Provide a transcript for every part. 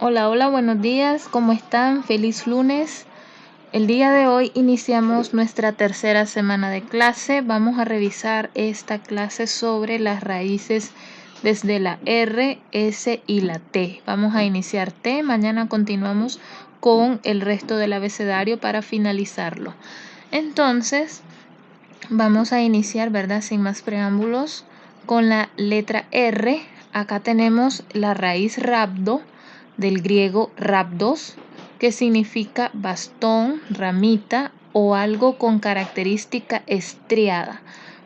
Hola, hola, buenos días, ¿cómo están? Feliz lunes. El día de hoy iniciamos nuestra tercera semana de clase. Vamos a revisar esta clase sobre las raíces desde la R, S y la T. Vamos a iniciar T, mañana continuamos con el resto del abecedario para finalizarlo. Entonces, vamos a iniciar, ¿verdad? Sin más preámbulos, con la letra R. Acá tenemos la raíz rhabdo, del griego rhabdos, que significa bastón, ramita o algo con característica estriada.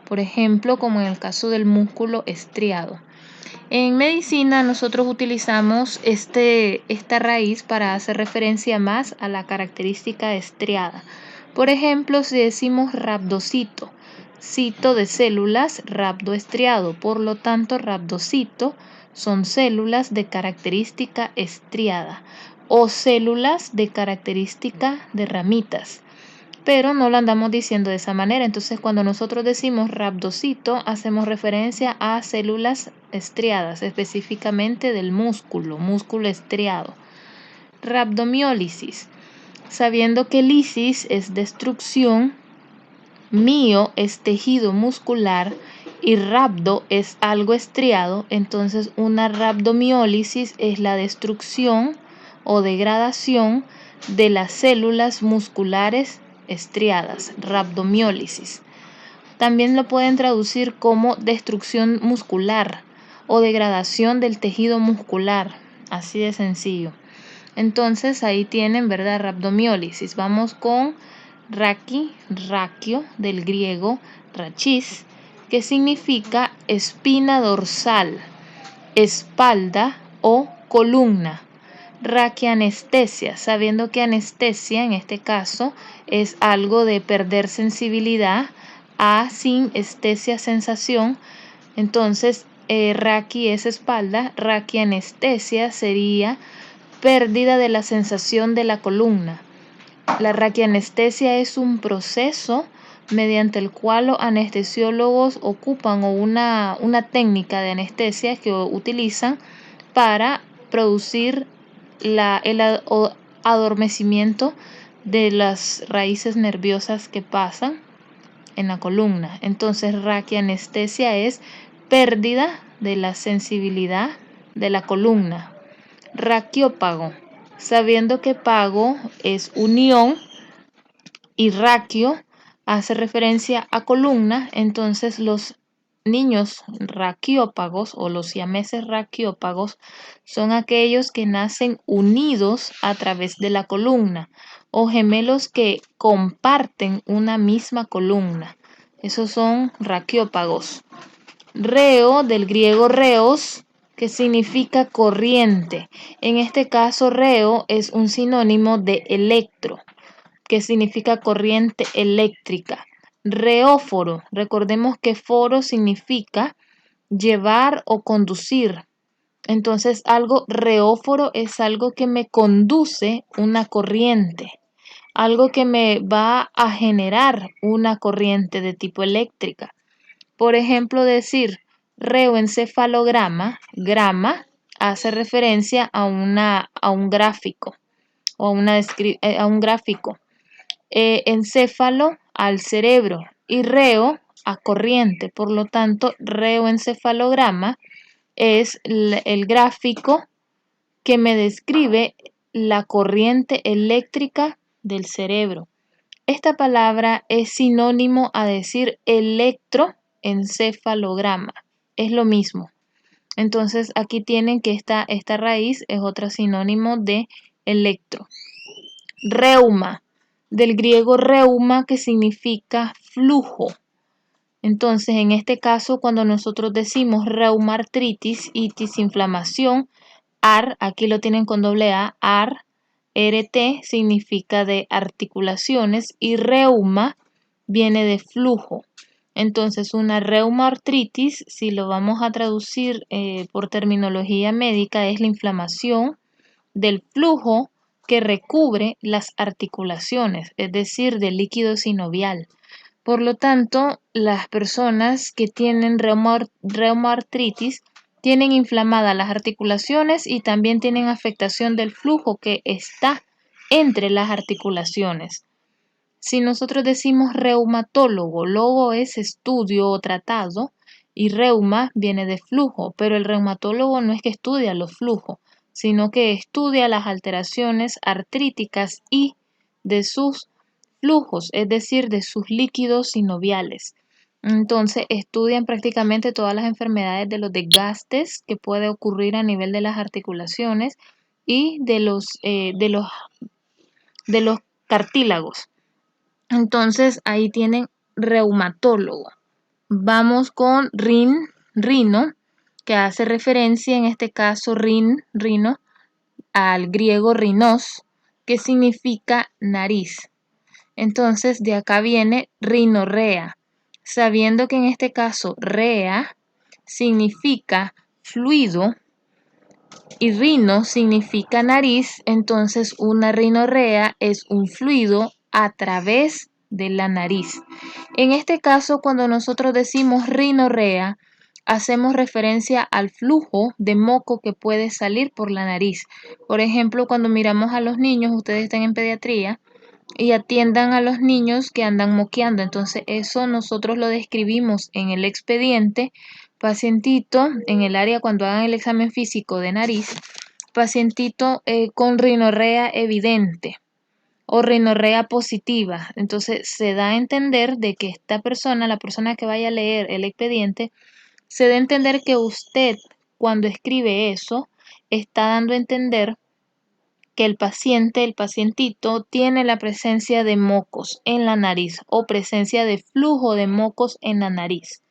Por ejemplo, como en el caso del músculo estriado. En medicina nosotros utilizamos esta raíz para hacer referencia más a la característica estriada. Por ejemplo, si decimos rhabdocito, cito de células, rhabdo estriado, por lo tanto rhabdocito son células de característica estriada o células de característica de ramitas. Pero no lo andamos diciendo de esa manera. Entonces, cuando nosotros decimos rhabdocito, hacemos referencia a células estriadas, específicamente del músculo estriado. Rhabdomiólisis. Sabiendo que lisis es destrucción, mio es tejido muscular y rhabdo es algo estriado, entonces una rhabdomiólisis es la destrucción o degradación de las células musculares estriadas, rhabdomiólisis. También lo pueden traducir como destrucción muscular o degradación del tejido muscular, así de sencillo. Entonces ahí tienen, ¿verdad? Rhabdomiólisis. Vamos con raquio, del griego rachis, que significa espina dorsal, espalda o columna. Raquianestesia, sabiendo que anestesia en este caso es algo de perder sensibilidad a sinestesia, sensación. Entonces, raqui es espalda, raquianestesia sería pérdida de la sensación de la columna. La raquianestesia es un proceso mediante el cual los anestesiólogos ocupan una técnica de anestesia que utilizan para producir el adormecimiento de las raíces nerviosas que pasan en la columna. Entonces, raquianestesia es pérdida de la sensibilidad de la columna. Raquiópago, sabiendo que pago es unión y raquio hace referencia a columna, entonces los niños raquiópagos o los siameses raquiópagos son aquellos que nacen unidos a través de la columna o gemelos que comparten una misma columna. Esos son raquiópagos. Reo, del griego reos, que significa corriente. En este caso, reo es un sinónimo de electro, que significa corriente eléctrica. Reóforo, recordemos que foro significa llevar o conducir. Entonces, algo reóforo es algo que me conduce una corriente, algo que me va a generar una corriente de tipo eléctrica. Por ejemplo, decir reoencefalograma, grama, hace referencia a un gráfico o a un gráfico. Encéfalo al cerebro y reo a corriente. Por lo tanto, reoencefalograma es el gráfico que me describe la corriente eléctrica del cerebro. Esta palabra es sinónimo a decir electroencefalograma. Es lo mismo. Entonces aquí tienen que esta raíz es otro sinónimo de electro. Reuma, del griego reuma, que significa flujo. Entonces, en este caso, cuando nosotros decimos reumartritis, itis, inflamación, aquí lo tienen con doble A, RT significa de articulaciones y reuma viene de flujo. Entonces, una reumartritis, si lo vamos a traducir por terminología médica, es la inflamación del flujo que recubre las articulaciones, es decir, del líquido sinovial. Por lo tanto, las personas que tienen reumartritis tienen inflamadas las articulaciones y también tienen afectación del flujo que está entre las articulaciones. Si nosotros decimos reumatólogo, logo es estudio o tratado y reuma viene de flujo, pero el reumatólogo no es que estudia los flujos, sino que estudia las alteraciones artríticas y de sus flujos, es decir, de sus líquidos sinoviales. Entonces, estudian prácticamente todas las enfermedades de los desgastes que puede ocurrir a nivel de las articulaciones y de los cartílagos. Entonces, ahí tienen reumatólogo. Vamos con rino, que hace referencia en este caso rino, al griego rinos, que significa nariz. Entonces, de acá viene rinorrea, sabiendo que en este caso rea significa fluido y rino significa nariz, entonces una rinorrea es un fluido a través de la nariz. En este caso, cuando nosotros decimos rinorrea, hacemos referencia al flujo de moco que puede salir por la nariz. Por ejemplo, cuando miramos a los niños, ustedes están en pediatría, y atiendan a los niños que andan moqueando. Entonces, eso nosotros lo describimos en el expediente. Pacientito, en el área cuando hagan el examen físico de nariz, pacientito con rinorrea evidente o rinorrea positiva. Entonces, se da a entender de que esta persona, la persona que vaya a leer el expediente, se da a entender que usted, cuando escribe eso, está dando a entender que el pacientito, tiene la presencia de mocos en la nariz o presencia de flujo de mocos en la nariz.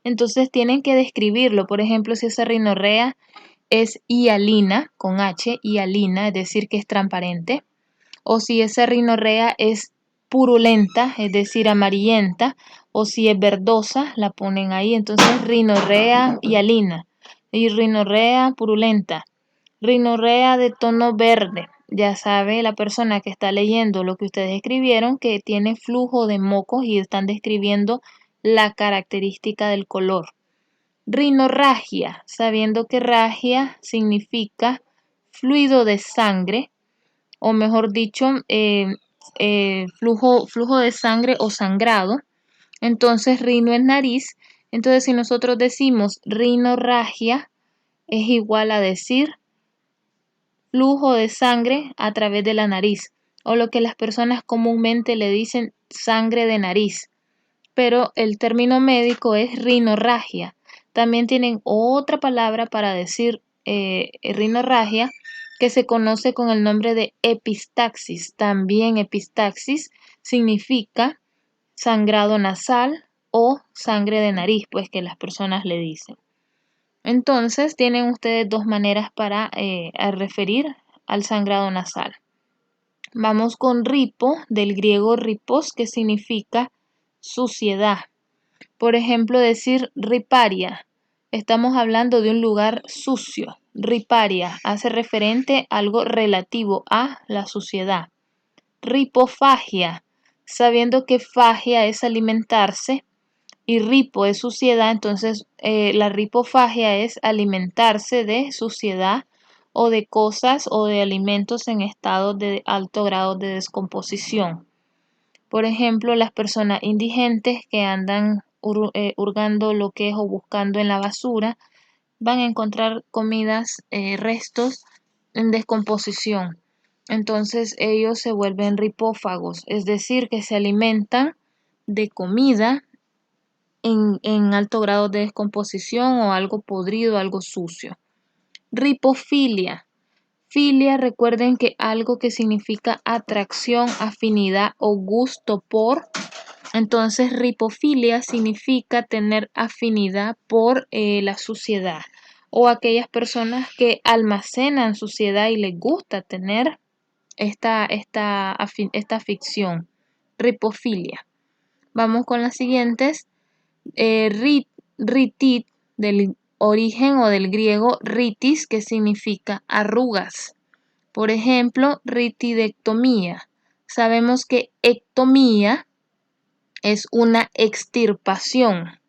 Entonces tienen que describirlo. Por ejemplo, si esa rinorrea es hialina, con H, hialina, es decir, que es transparente. O si esa rinorrea es purulenta, es decir, amarillenta. O si es verdosa, la ponen ahí. Entonces, rinorrea hialina y rinorrea purulenta. Rinorrea de tono verde. Ya sabe la persona que está leyendo lo que ustedes escribieron que tiene flujo de mocos y están describiendo la característica del color. Rinorragia, sabiendo que ragia significa fluido de sangre, o mejor dicho, flujo de sangre o sangrado. Entonces, rino es nariz. Entonces, si nosotros decimos rinorragia, es igual a decir flujo de sangre a través de la nariz, o lo que las personas comúnmente le dicen sangre de nariz, pero el término médico es rinorragia. También tienen otra palabra para decir rinorragia que se conoce con el nombre de epistaxis. También epistaxis significa sangrado nasal o sangre de nariz, pues que las personas le dicen. Entonces, tienen ustedes dos maneras para referir al sangrado nasal. Vamos con ripo, del griego ripos, que significa suciedad. Por ejemplo, decir riparia. Estamos hablando de un lugar sucio. Riparia hace referente a algo relativo a la suciedad. Ripofagia, sabiendo que fagia es alimentarse y ripo es suciedad, entonces la ripofagia es alimentarse de suciedad o de cosas o de alimentos en estado de alto grado de descomposición. Por ejemplo, las personas indigentes que andan hurgando lo que es o buscando en la basura van a encontrar comidas, restos en descomposición. Entonces ellos se vuelven ripófagos, es decir, que se alimentan de comida en alto grado de descomposición o algo podrido, algo sucio. Ripofilia. Filia, recuerden que algo que significa atracción, afinidad o gusto por. Entonces, ripofilia significa tener afinidad por la suciedad o aquellas personas que almacenan suciedad y les gusta tener esta afición. Ripofilia. Vamos con las siguientes. Ritit, del origen o del griego ritis, que significa arrugas. Por ejemplo, ritidectomía. Sabemos que ectomía es una extirpación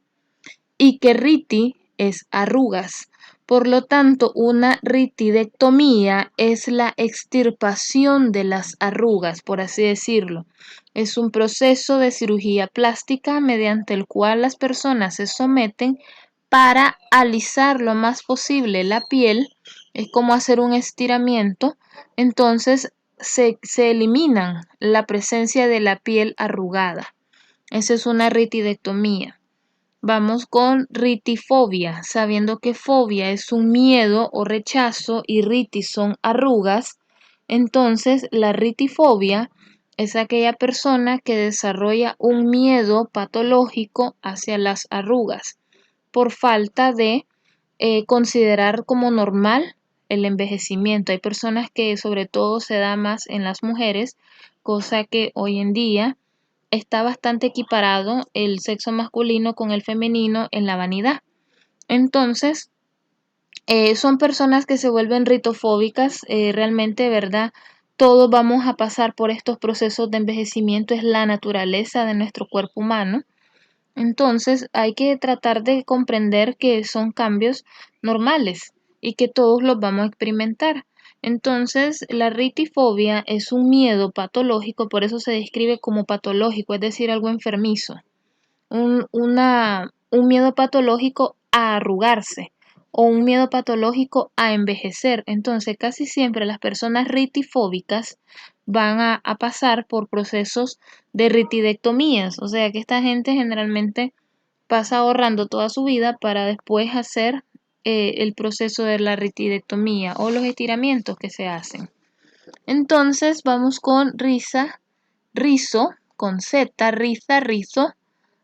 y que riti es arrugas. Por lo tanto, una ritidectomía es la extirpación de las arrugas, por así decirlo. Es un proceso de cirugía plástica mediante el cual las personas se someten para alisar lo más posible la piel. Es como hacer un estiramiento. Entonces se eliminan la presencia de la piel arrugada. Esa es una ritidectomía. Vamos con ritifobia, sabiendo que fobia es un miedo o rechazo y ritis son arrugas. Entonces, la ritifobia es aquella persona que desarrolla un miedo patológico hacia las arrugas por falta de considerar como normal el envejecimiento. Hay personas que sobre todo se da más en las mujeres, cosa que hoy en día está bastante equiparado el sexo masculino con el femenino en la vanidad. Entonces, son personas que se vuelven ritofóbicas, realmente, ¿verdad? Todos vamos a pasar por estos procesos de envejecimiento, es la naturaleza de nuestro cuerpo humano. Entonces, hay que tratar de comprender que son cambios normales y que todos los vamos a experimentar. Entonces, la ritifobia es un miedo patológico, por eso se describe como patológico, es decir, algo enfermizo. Un miedo patológico a arrugarse o un miedo patológico a envejecer. Entonces, casi siempre las personas ritifóbicas van a pasar por procesos de ritidectomías, o sea que esta gente generalmente pasa ahorrando toda su vida para después hacer el proceso de la ritidectomía o los estiramientos que se hacen. Entonces vamos con rizo, con Z, rizo,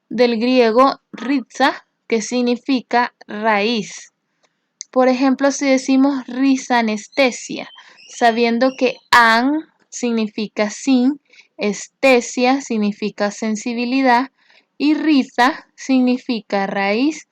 del griego ritza, que significa raíz. Por ejemplo, si decimos risanestesia, sabiendo que an significa sin, estesia significa sensibilidad y riza significa raíz.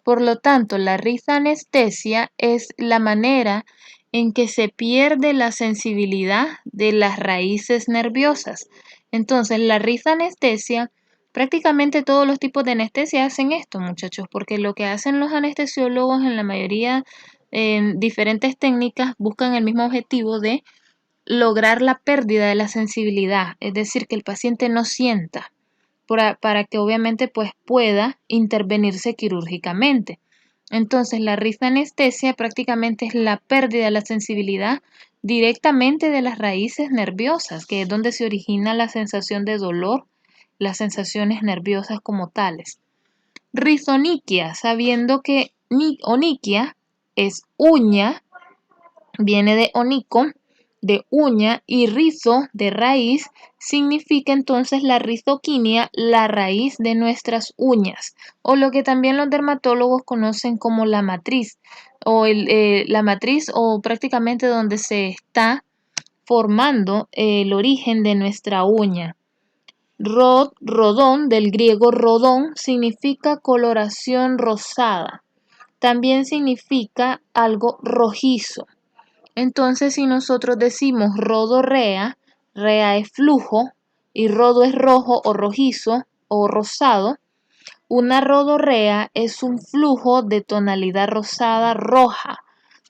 Por lo tanto, la risanestesia es la manera en que se pierde la sensibilidad de las raíces nerviosas. Entonces, la risanestesia, prácticamente todos los tipos de anestesia hacen esto, muchachos, porque lo que hacen los anestesiólogos en la mayoría, en diferentes técnicas, buscan el mismo objetivo de lograr la pérdida de la sensibilidad, es decir, que el paciente no sienta para que obviamente pues pueda intervenirse quirúrgicamente. Entonces, la rifanestesia prácticamente es la pérdida de la sensibilidad directamente de las raíces nerviosas, que es donde se origina la sensación de dolor, las sensaciones nerviosas como tales. Rizoniquia, sabiendo que oniquia es uña, viene de onico, de uña, y rizo, de raíz, significa entonces la rizoquinia, la raíz de nuestras uñas, o lo que también los dermatólogos conocen como la matriz, la matriz o prácticamente donde se está formando el origen de nuestra uña. Rodón, del griego rodón, significa coloración rosada. También significa algo rojizo. Entonces, si nosotros decimos rodorrea, rea es flujo y rodo es rojo o rojizo o rosado, una rodorrea es un flujo de tonalidad rosada roja.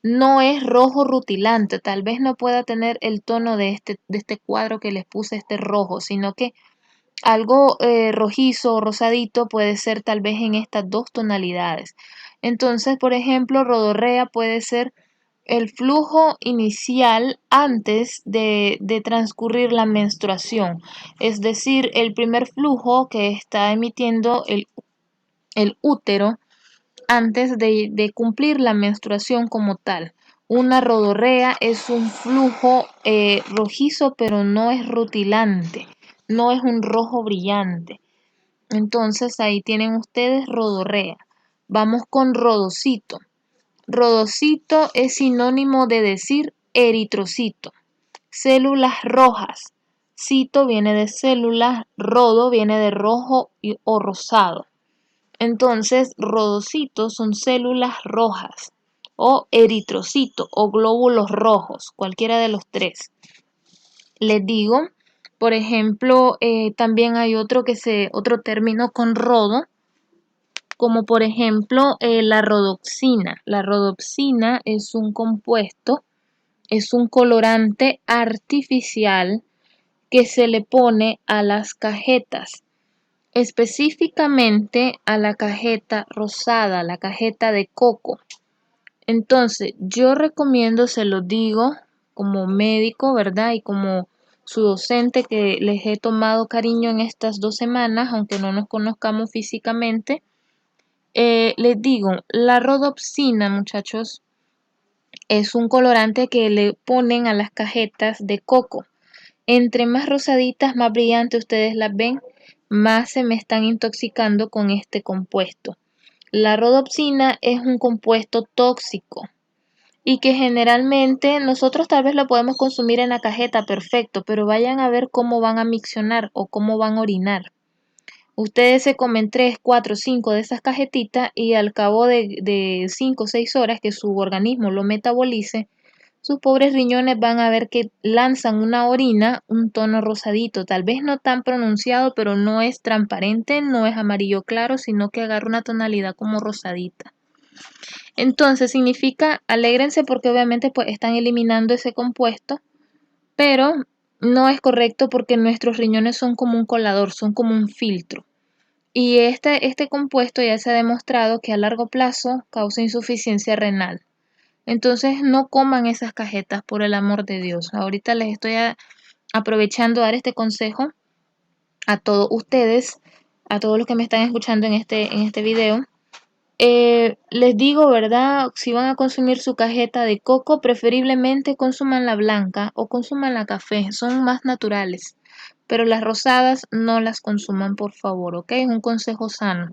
No es rojo rutilante, tal vez no pueda tener el tono de este cuadro que les puse, este rojo, sino que algo rojizo o rosadito puede ser tal vez en estas dos tonalidades. Entonces, por ejemplo, rodorrea puede ser el flujo inicial antes de transcurrir la menstruación, es decir, el primer flujo que está emitiendo el útero antes de cumplir la menstruación como tal. Una rodorrea es un flujo rojizo, pero no es rutilante, no es un rojo brillante. Entonces ahí tienen ustedes rodorrea. Vamos con rodocito. Rodocito es sinónimo de decir eritrocito. Células rojas. Cito viene de células, rodo viene de rojo o rosado. Entonces, rodocitos son células rojas o eritrocito o glóbulos rojos, cualquiera de los tres. Les digo, por ejemplo, también hay otro término con rodo como por ejemplo la rodopsina. La rodopsina es un compuesto, es un colorante artificial que se le pone a las cajetas, específicamente a la cajeta rosada, la cajeta de coco. Entonces, yo recomiendo, se lo digo como médico, ¿verdad? Y como su docente que les he tomado cariño en estas 2 semanas, aunque no nos conozcamos físicamente, les digo, la rodopsina, muchachos, es un colorante que le ponen a las cajetas de coco. Entre más rosaditas, más brillantes ustedes las ven, más se me están intoxicando con este compuesto. La rodopsina es un compuesto tóxico y que generalmente nosotros tal vez lo podemos consumir en la cajeta, perfecto, pero vayan a ver cómo van a miccionar o cómo van a orinar. Ustedes se comen 3, 4, 5 de esas cajetitas y al cabo de 5 o 6 horas que su organismo lo metabolice, sus pobres riñones van a ver que lanzan una orina, un tono rosadito, tal vez no tan pronunciado, pero no es transparente, no es amarillo claro, sino que agarra una tonalidad como rosadita. Entonces significa, alégrense porque obviamente pues están eliminando ese compuesto, pero no es correcto porque nuestros riñones son como un colador, son como un filtro. Y este compuesto ya se ha demostrado que a largo plazo causa insuficiencia renal. Entonces no coman esas cajetas por el amor de Dios. Ahorita les estoy aprovechando a dar este consejo a todos ustedes, a todos los que me están escuchando en este video. Les digo, ¿verdad? Si van a consumir su cajeta de coco, preferiblemente consuman la blanca o consuman la café, son más naturales. Pero las rosadas no las consuman, por favor, ¿ok? Es un consejo sano.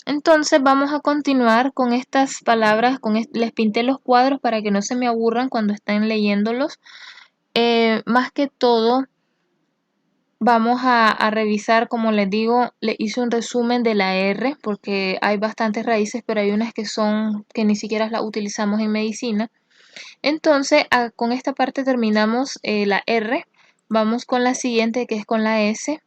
Entonces vamos a continuar con estas palabras, les pinté los cuadros para que no se me aburran cuando estén leyéndolos. Más que todo, vamos a revisar, como les digo, le hice un resumen de la R porque hay bastantes raíces, pero hay unas que ni siquiera las utilizamos en medicina. Entonces, con esta parte terminamos la R. Vamos con la siguiente, que es con la S.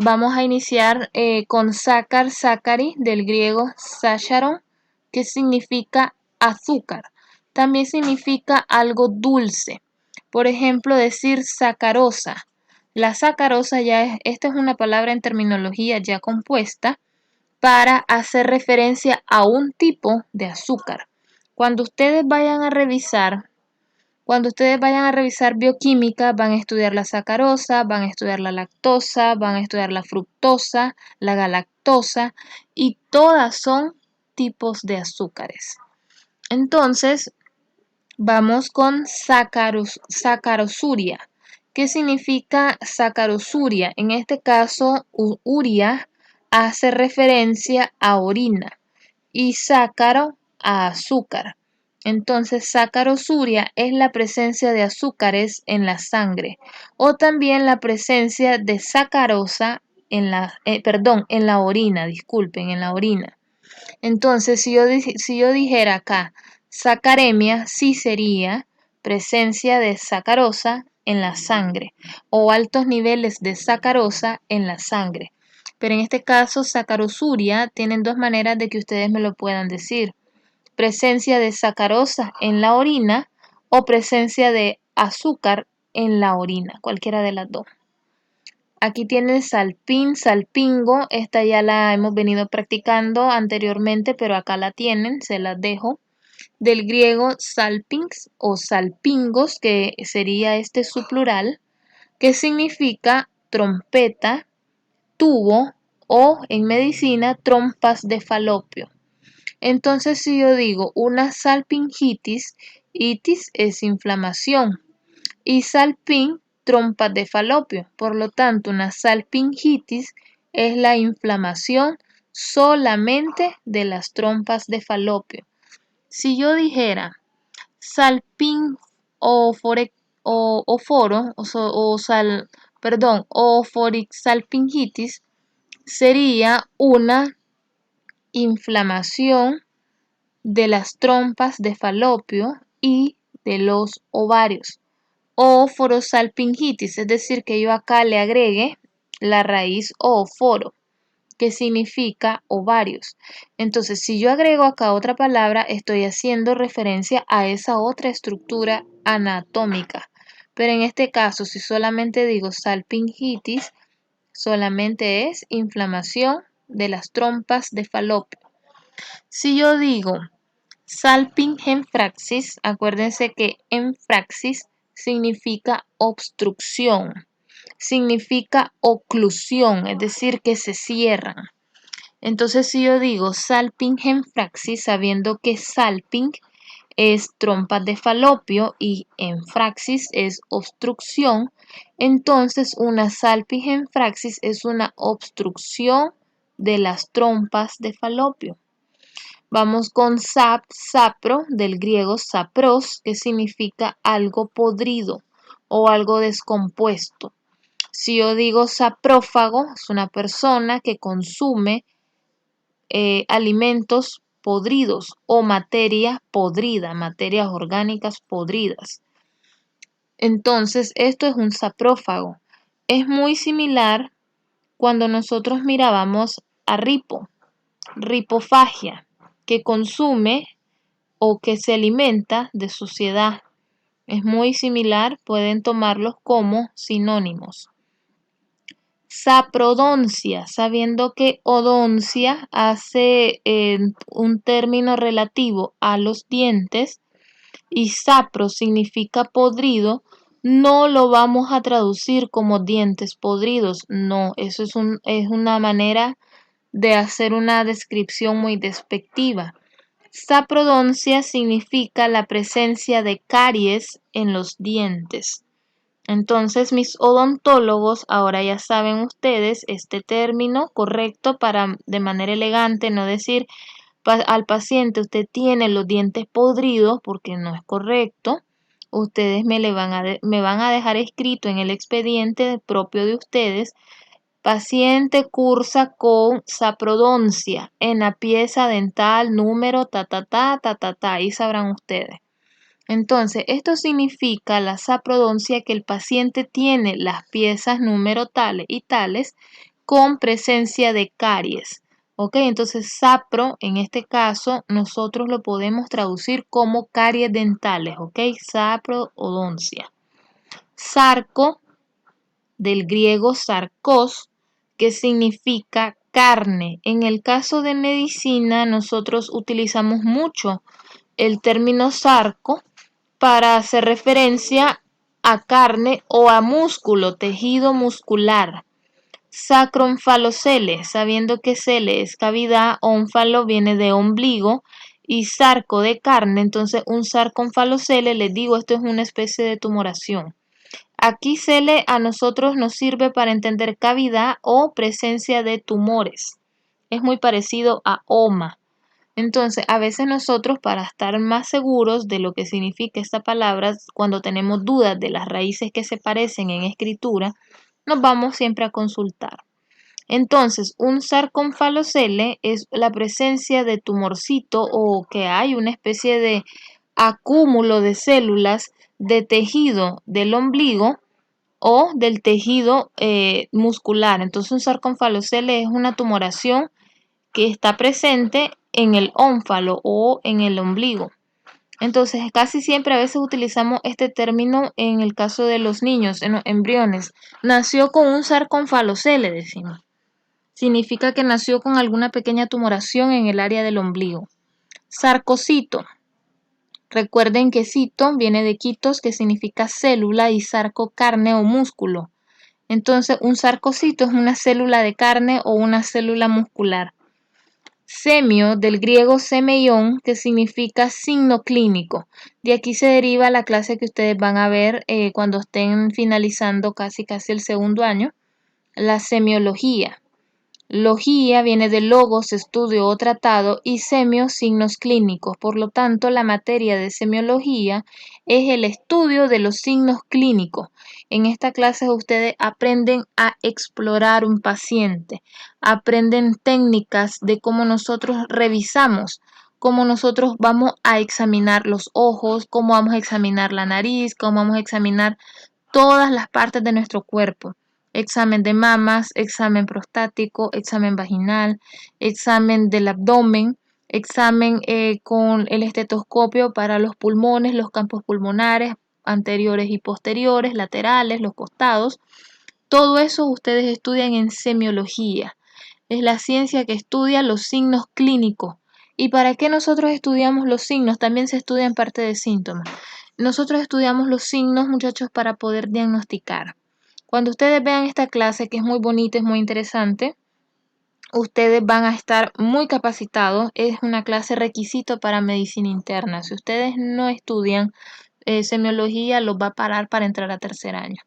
Vamos a iniciar con sácar, sácari, del griego sácharon, que significa azúcar. También significa algo dulce. Por ejemplo, decir sacarosa. La sacarosa esta es una palabra en terminología ya compuesta para hacer referencia a un tipo de azúcar. Cuando ustedes vayan a revisar cuando ustedes vayan a revisar bioquímica, van a estudiar la sacarosa, van a estudiar la lactosa, van a estudiar la fructosa, la galactosa y todas son tipos de azúcares. Entonces, vamos con sacarosuria. ¿Qué significa sacarosuria? En este caso, uria hace referencia a orina y sácaro a azúcar. Entonces, sacarosuria es la presencia de azúcares en la sangre o también la presencia de sacarosa en la orina, disculpen, en la orina. Entonces, si yo dijera acá sacaremia, sí sería presencia de sacarosa en la sangre o altos niveles de sacarosa en la sangre. Pero en este caso, sacarosuria, tienen dos maneras de que ustedes me lo puedan decir. Presencia de sacarosa en la orina o presencia de azúcar en la orina, cualquiera de las dos. Aquí tienen salpín, salpingo, esta ya la hemos venido practicando anteriormente, pero acá la tienen, se las dejo. Del griego salpings o salpingos, que sería su plural, que significa trompeta, tubo o en medicina trompas de falopio. Entonces, si yo digo una salpingitis, itis es inflamación y salpín, trompas de falopio. Por lo tanto, una salpingitis es la inflamación solamente de las trompas de falopio. Si yo dijera salpín o foro, o salpingitis, sería una inflamación de las trompas de falopio y de los ovarios. O forosalpingitis, es decir, que yo acá le agregue la raíz o foro. que significa ovarios. Entonces, si yo agrego acá otra palabra, estoy haciendo referencia a esa otra estructura anatómica. Pero en este caso, si solamente digo salpingitis, solamente es inflamación de las trompas de falopio. Si yo digo salpingenfraxis, acuérdense que enfraxis significa obstrucción, significa oclusión, es decir, que se cierran. Entonces, si yo digo salpingenfraxis, sabiendo que salping es trompas de falopio y enfraxis es obstrucción, entonces una salpingenfraxis es una obstrucción de las trompas de falopio. Vamos con sapro, del griego sapros, que significa algo podrido o algo descompuesto. Si yo digo saprófago, es una persona que consume alimentos podridos o materia podrida, materias orgánicas podridas. Entonces, esto es un saprófago. Es muy similar cuando nosotros mirábamos a ripofagia, que consume o que se alimenta de suciedad. Es muy similar, pueden tomarlos como sinónimos. Saprodoncia, sabiendo que odoncia hace un término relativo a los dientes y sapro significa podrido, no lo vamos a traducir como dientes podridos, no, eso es una manera de hacer una descripción muy despectiva. Saprodoncia significa la presencia de caries en los dientes. Entonces, mis odontólogos, ahora ya saben ustedes este término correcto para de manera elegante no decir al paciente usted tiene los dientes podridos porque no es correcto. Ustedes me van a dejar escrito en el expediente propio de ustedes: paciente cursa con saprodoncia en la pieza dental número ahí sabrán ustedes. Entonces, esto significa la saprodoncia, que el paciente tiene las piezas número tales y tales con presencia de caries. ¿Ok? Entonces, sapro, en este caso, nosotros lo podemos traducir como caries dentales. ¿Ok? Saprodoncia. Sarco, del griego sarcos, que significa carne. En el caso de medicina, nosotros utilizamos mucho el término sarco para hacer referencia a carne o a músculo, tejido muscular. Sacroonfalocele, sabiendo que cele es cavidad, ónfalo viene de ombligo y sarco de carne, entonces un sarcoonfalocele, les digo, esto es una especie de tumoración. Aquí cele a nosotros nos sirve para entender cavidad o presencia de tumores. Es muy parecido a oma. Entonces, a veces nosotros, para estar más seguros de lo que significa esta palabra, cuando tenemos dudas de las raíces que se parecen en escritura, nos vamos siempre a consultar. Entonces, un sarcoonfalocele es la presencia de tumorcito o que hay una especie de acúmulo de células de tejido del ombligo o del tejido muscular. Entonces, un sarcoonfalocele es una tumoración que está presente en el ónfalo o en el ombligo. Entonces, casi siempre a veces utilizamos este término en el caso de los niños, en los embriones. Nació con un sarcoonfalocele, decimos. Significa que nació con alguna pequeña tumoración en el área del ombligo. Sarcocito. Recuerden que cito viene de quitos, que significa célula, y sarco, carne o músculo. Entonces, un sarcocito es una célula de carne o una célula muscular. Semio, del griego semeión, que significa signo clínico. De aquí se deriva la clase que ustedes van a ver cuando estén finalizando casi el segundo año, la semiología. Logía viene de logos, estudio o tratado, y semio, signos clínicos. Por lo tanto, la materia de semiología es el estudio de los signos clínicos. En esta clase ustedes aprenden a explorar un paciente, aprenden técnicas de cómo nosotros revisamos, cómo nosotros vamos a examinar los ojos, cómo vamos a examinar la nariz, cómo vamos a examinar todas las partes de nuestro cuerpo. examen de mamas, examen prostático, examen vaginal, examen del abdomen, examen con el estetoscopio para los pulmones, los campos pulmonares anteriores y posteriores, laterales, los costados. Todo eso ustedes estudian en semiología. Es la ciencia que estudia los signos clínicos. ¿Y para qué nosotros estudiamos los signos? También se estudia en parte de síntomas. Nosotros estudiamos los signos, muchachos, para poder diagnosticar. Cuando ustedes vean esta clase, que es muy bonita, es muy interesante, ustedes van a estar muy capacitados. Es una clase requisito para medicina interna. Si ustedes no estudian semiología, los va a parar para entrar a tercer año.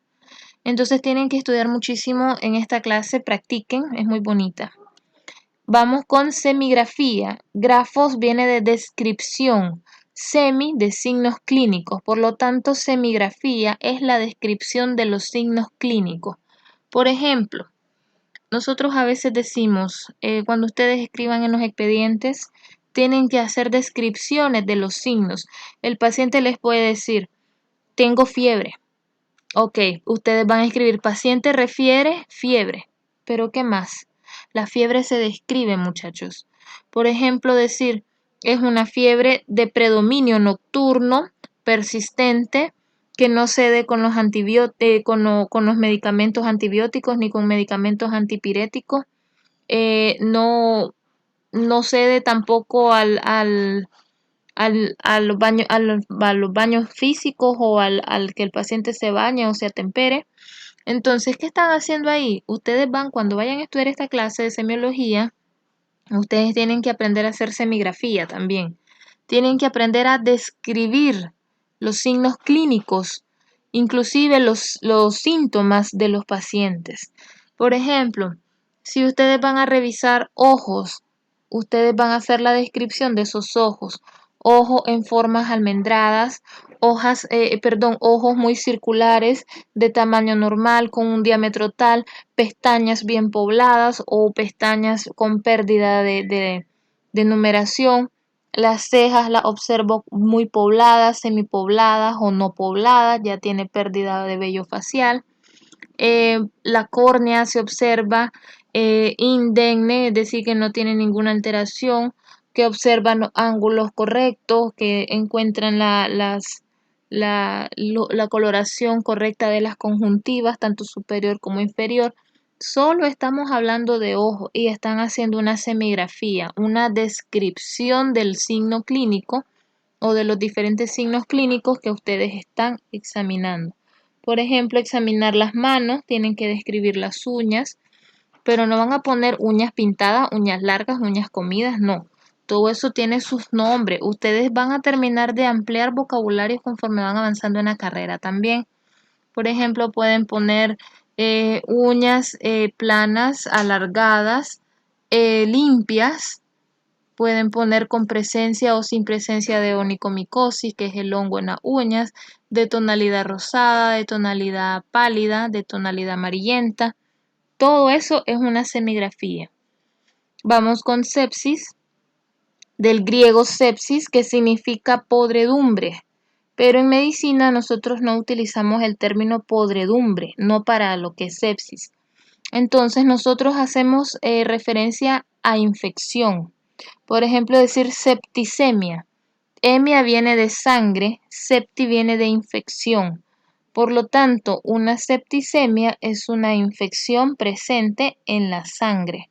Entonces tienen que estudiar muchísimo en esta clase, practiquen, es muy bonita. Vamos con semigrafía. Grafos viene de descripción, semi de signos clínicos. Por lo tanto, semigrafía es la descripción de los signos clínicos. Por ejemplo, nosotros a veces decimos, cuando ustedes escriban en los expedientes, tienen que hacer descripciones de los signos. El paciente les puede decir, tengo fiebre. Ok, ustedes van a escribir, paciente refiere fiebre. Pero ¿qué más? La fiebre se describe, muchachos. Por ejemplo, decir, es una fiebre de predominio nocturno, persistente, que no cede con los con los medicamentos antibióticos ni con medicamentos antipiréticos. No cede tampoco a los baños físicos o al que el paciente se bañe o se atempere. Entonces, ¿qué están haciendo ahí? Ustedes cuando vayan a estudiar esta clase de semiología, ustedes tienen que aprender a hacer semigrafía también. Tienen que aprender a describir los signos clínicos, inclusive los síntomas de los pacientes. Por ejemplo, si ustedes van a revisar ojos, ustedes van a hacer la descripción de esos ojos. Ojos en formas almendradas, ojos muy circulares, de tamaño normal, con un diámetro tal, pestañas bien pobladas o pestañas con pérdida de numeración. Las cejas las observo muy pobladas, semipobladas o no pobladas, ya tiene pérdida de vello facial. La córnea se observa indemne, es decir, que no tiene ninguna alteración, que observan los ángulos correctos, que encuentran la coloración correcta de las conjuntivas, tanto superior como inferior. Solo estamos hablando de ojo y están haciendo una semigrafía, una descripción del signo clínico o de los diferentes signos clínicos que ustedes están examinando. Por ejemplo, examinar las manos, tienen que describir las uñas, pero no van a poner uñas pintadas, uñas largas, uñas comidas, no. Todo eso tiene sus nombres. Ustedes van a terminar de ampliar vocabulario conforme van avanzando en la carrera también. Por ejemplo, pueden poner uñas planas, alargadas, limpias. Pueden poner con presencia o sin presencia de onicomicosis, que es el hongo en las uñas, de tonalidad rosada, de tonalidad pálida, de tonalidad amarillenta. Todo eso es una semigrafía. Vamos con sepsis, del griego sepsis, que significa podredumbre. Pero en medicina nosotros no utilizamos el término podredumbre, no para lo que es sepsis. Entonces nosotros hacemos referencia a infección. Por ejemplo, decir septicemia. Emia viene de sangre, septi viene de infección. Por lo tanto, una septicemia es una infección presente en la sangre.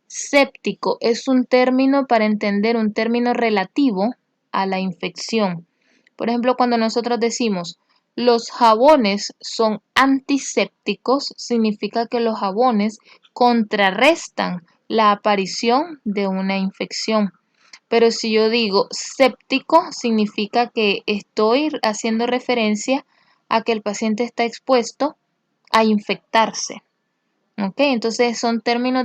Séptico es un término para entender un término relativo a la infección. Por ejemplo, cuando nosotros decimos los jabones son antisépticos, significa que los jabones contrarrestan la aparición de una infección. Pero si yo digo séptico, significa que estoy haciendo referencia a que el paciente está expuesto a infectarse. ¿Ok? Entonces son términos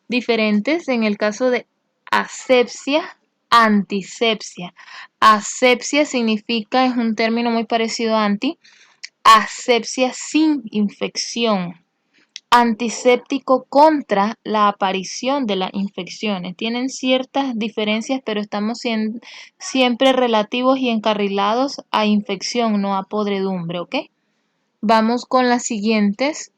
diferentes en el caso de asepsia, antisepsia. Asepsia significa, es un término muy parecido a asepsia sin infección. Antiséptico contra la aparición de las infecciones. Tienen ciertas diferencias, pero estamos siempre relativos y encarrilados a infección, no a podredumbre, ¿ok? Vamos con las siguientes.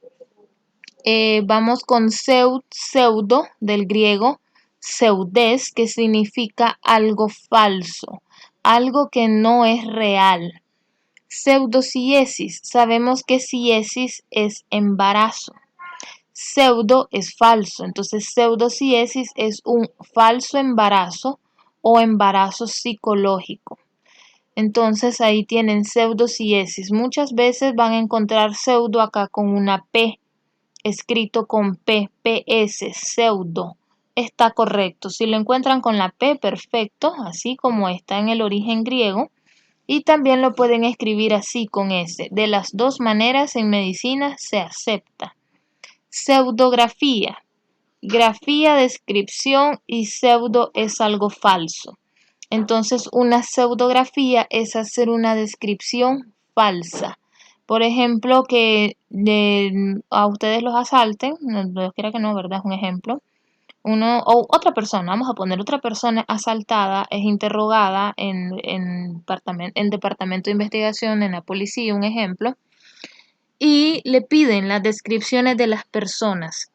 Vamos con pseudo, del griego pseudes, que significa algo falso, algo que no es real. Pseudociesis, sabemos que ciesis es embarazo. Pseudo es falso, entonces pseudociesis es un falso embarazo o embarazo psicológico. Entonces ahí tienen pseudociesis. Muchas veces van a encontrar pseudo acá con una P, escrito con P, PS, pseudo. Está correcto. Si lo encuentran con la P, perfecto, así como está en el origen griego. Y también lo pueden escribir así con S. De las dos maneras en medicina se acepta. Pseudografía. Grafía, descripción y pseudo es algo falso. Entonces, una pseudografía es hacer una descripción falsa. Por ejemplo, que a ustedes los asalten, no, Dios quiera que no, ¿verdad? Es un ejemplo. O otra persona, vamos a poner otra persona asaltada, es interrogada en departamento de investigación, en la policía, un ejemplo, y le piden las descripciones de las personas.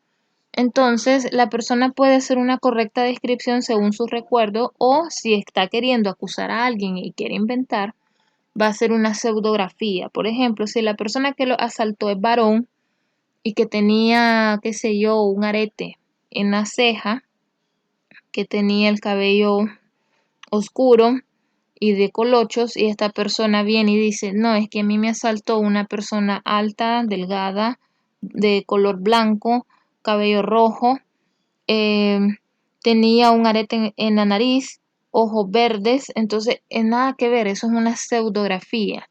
Entonces, la persona puede hacer una correcta descripción según su recuerdo o si está queriendo acusar a alguien y quiere inventar, va a ser una pseudografía. Por ejemplo, si la persona que lo asaltó es varón y que tenía, qué sé yo, un arete en la ceja, que tenía el cabello oscuro y de colochos y esta persona viene y dice, no, es que a mí me asaltó una persona alta, delgada, de color blanco, cabello rojo, eh, tenía un arete en la nariz, ojos verdes, entonces es nada que ver, eso es una pseudografía,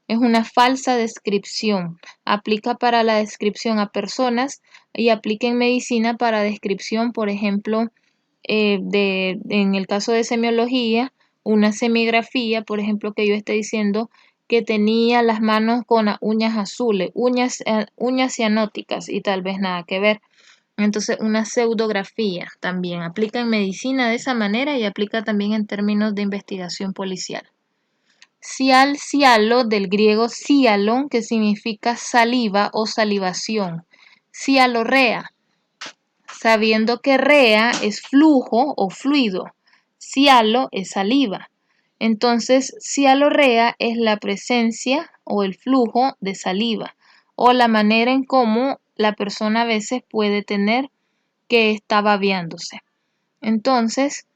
es una falsa descripción. Aplica para la descripción a personas y aplica en medicina para descripción, por ejemplo, en el caso de semiología, una semigrafía, por ejemplo, que yo esté diciendo que tenía las manos con las uñas azules, uñas cianóticas y tal vez nada que ver. Entonces, una pseudografía también aplica en medicina de esa manera y aplica también en términos de investigación policial. Cialo, del griego cialon, que significa saliva o salivación. Cialorrea, sabiendo que rea es flujo o fluido. Cialo es saliva. Entonces, cialorrea es la presencia o el flujo de saliva o la manera en cómo la persona a veces puede tener que está babeándose. Entonces,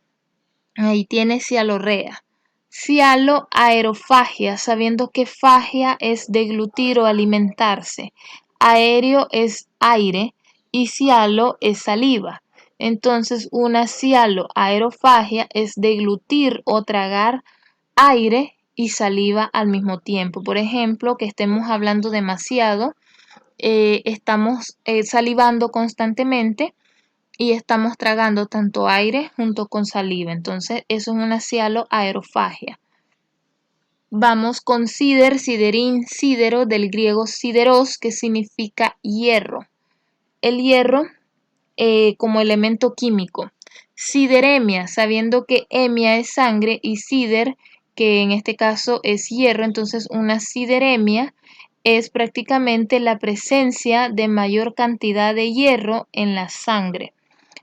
ahí tiene cialorrea. Cialoaerofagia, sabiendo que fagia es deglutir o alimentarse. Aéreo es aire y cialo es saliva. Entonces, una cialoaerofagia es deglutir o tragar aire y saliva al mismo tiempo. Por ejemplo, que estemos hablando demasiado, estamos salivando constantemente y estamos tragando tanto aire junto con saliva. Entonces, eso es una cialoaerofagia. Vamos con sider, siderín, sidero, del griego sideros, que significa hierro. El hierro como elemento químico. Sideremia, sabiendo que emia es sangre y sider, que en este caso es hierro, entonces una sideremia es prácticamente la presencia de mayor cantidad de hierro en la sangre.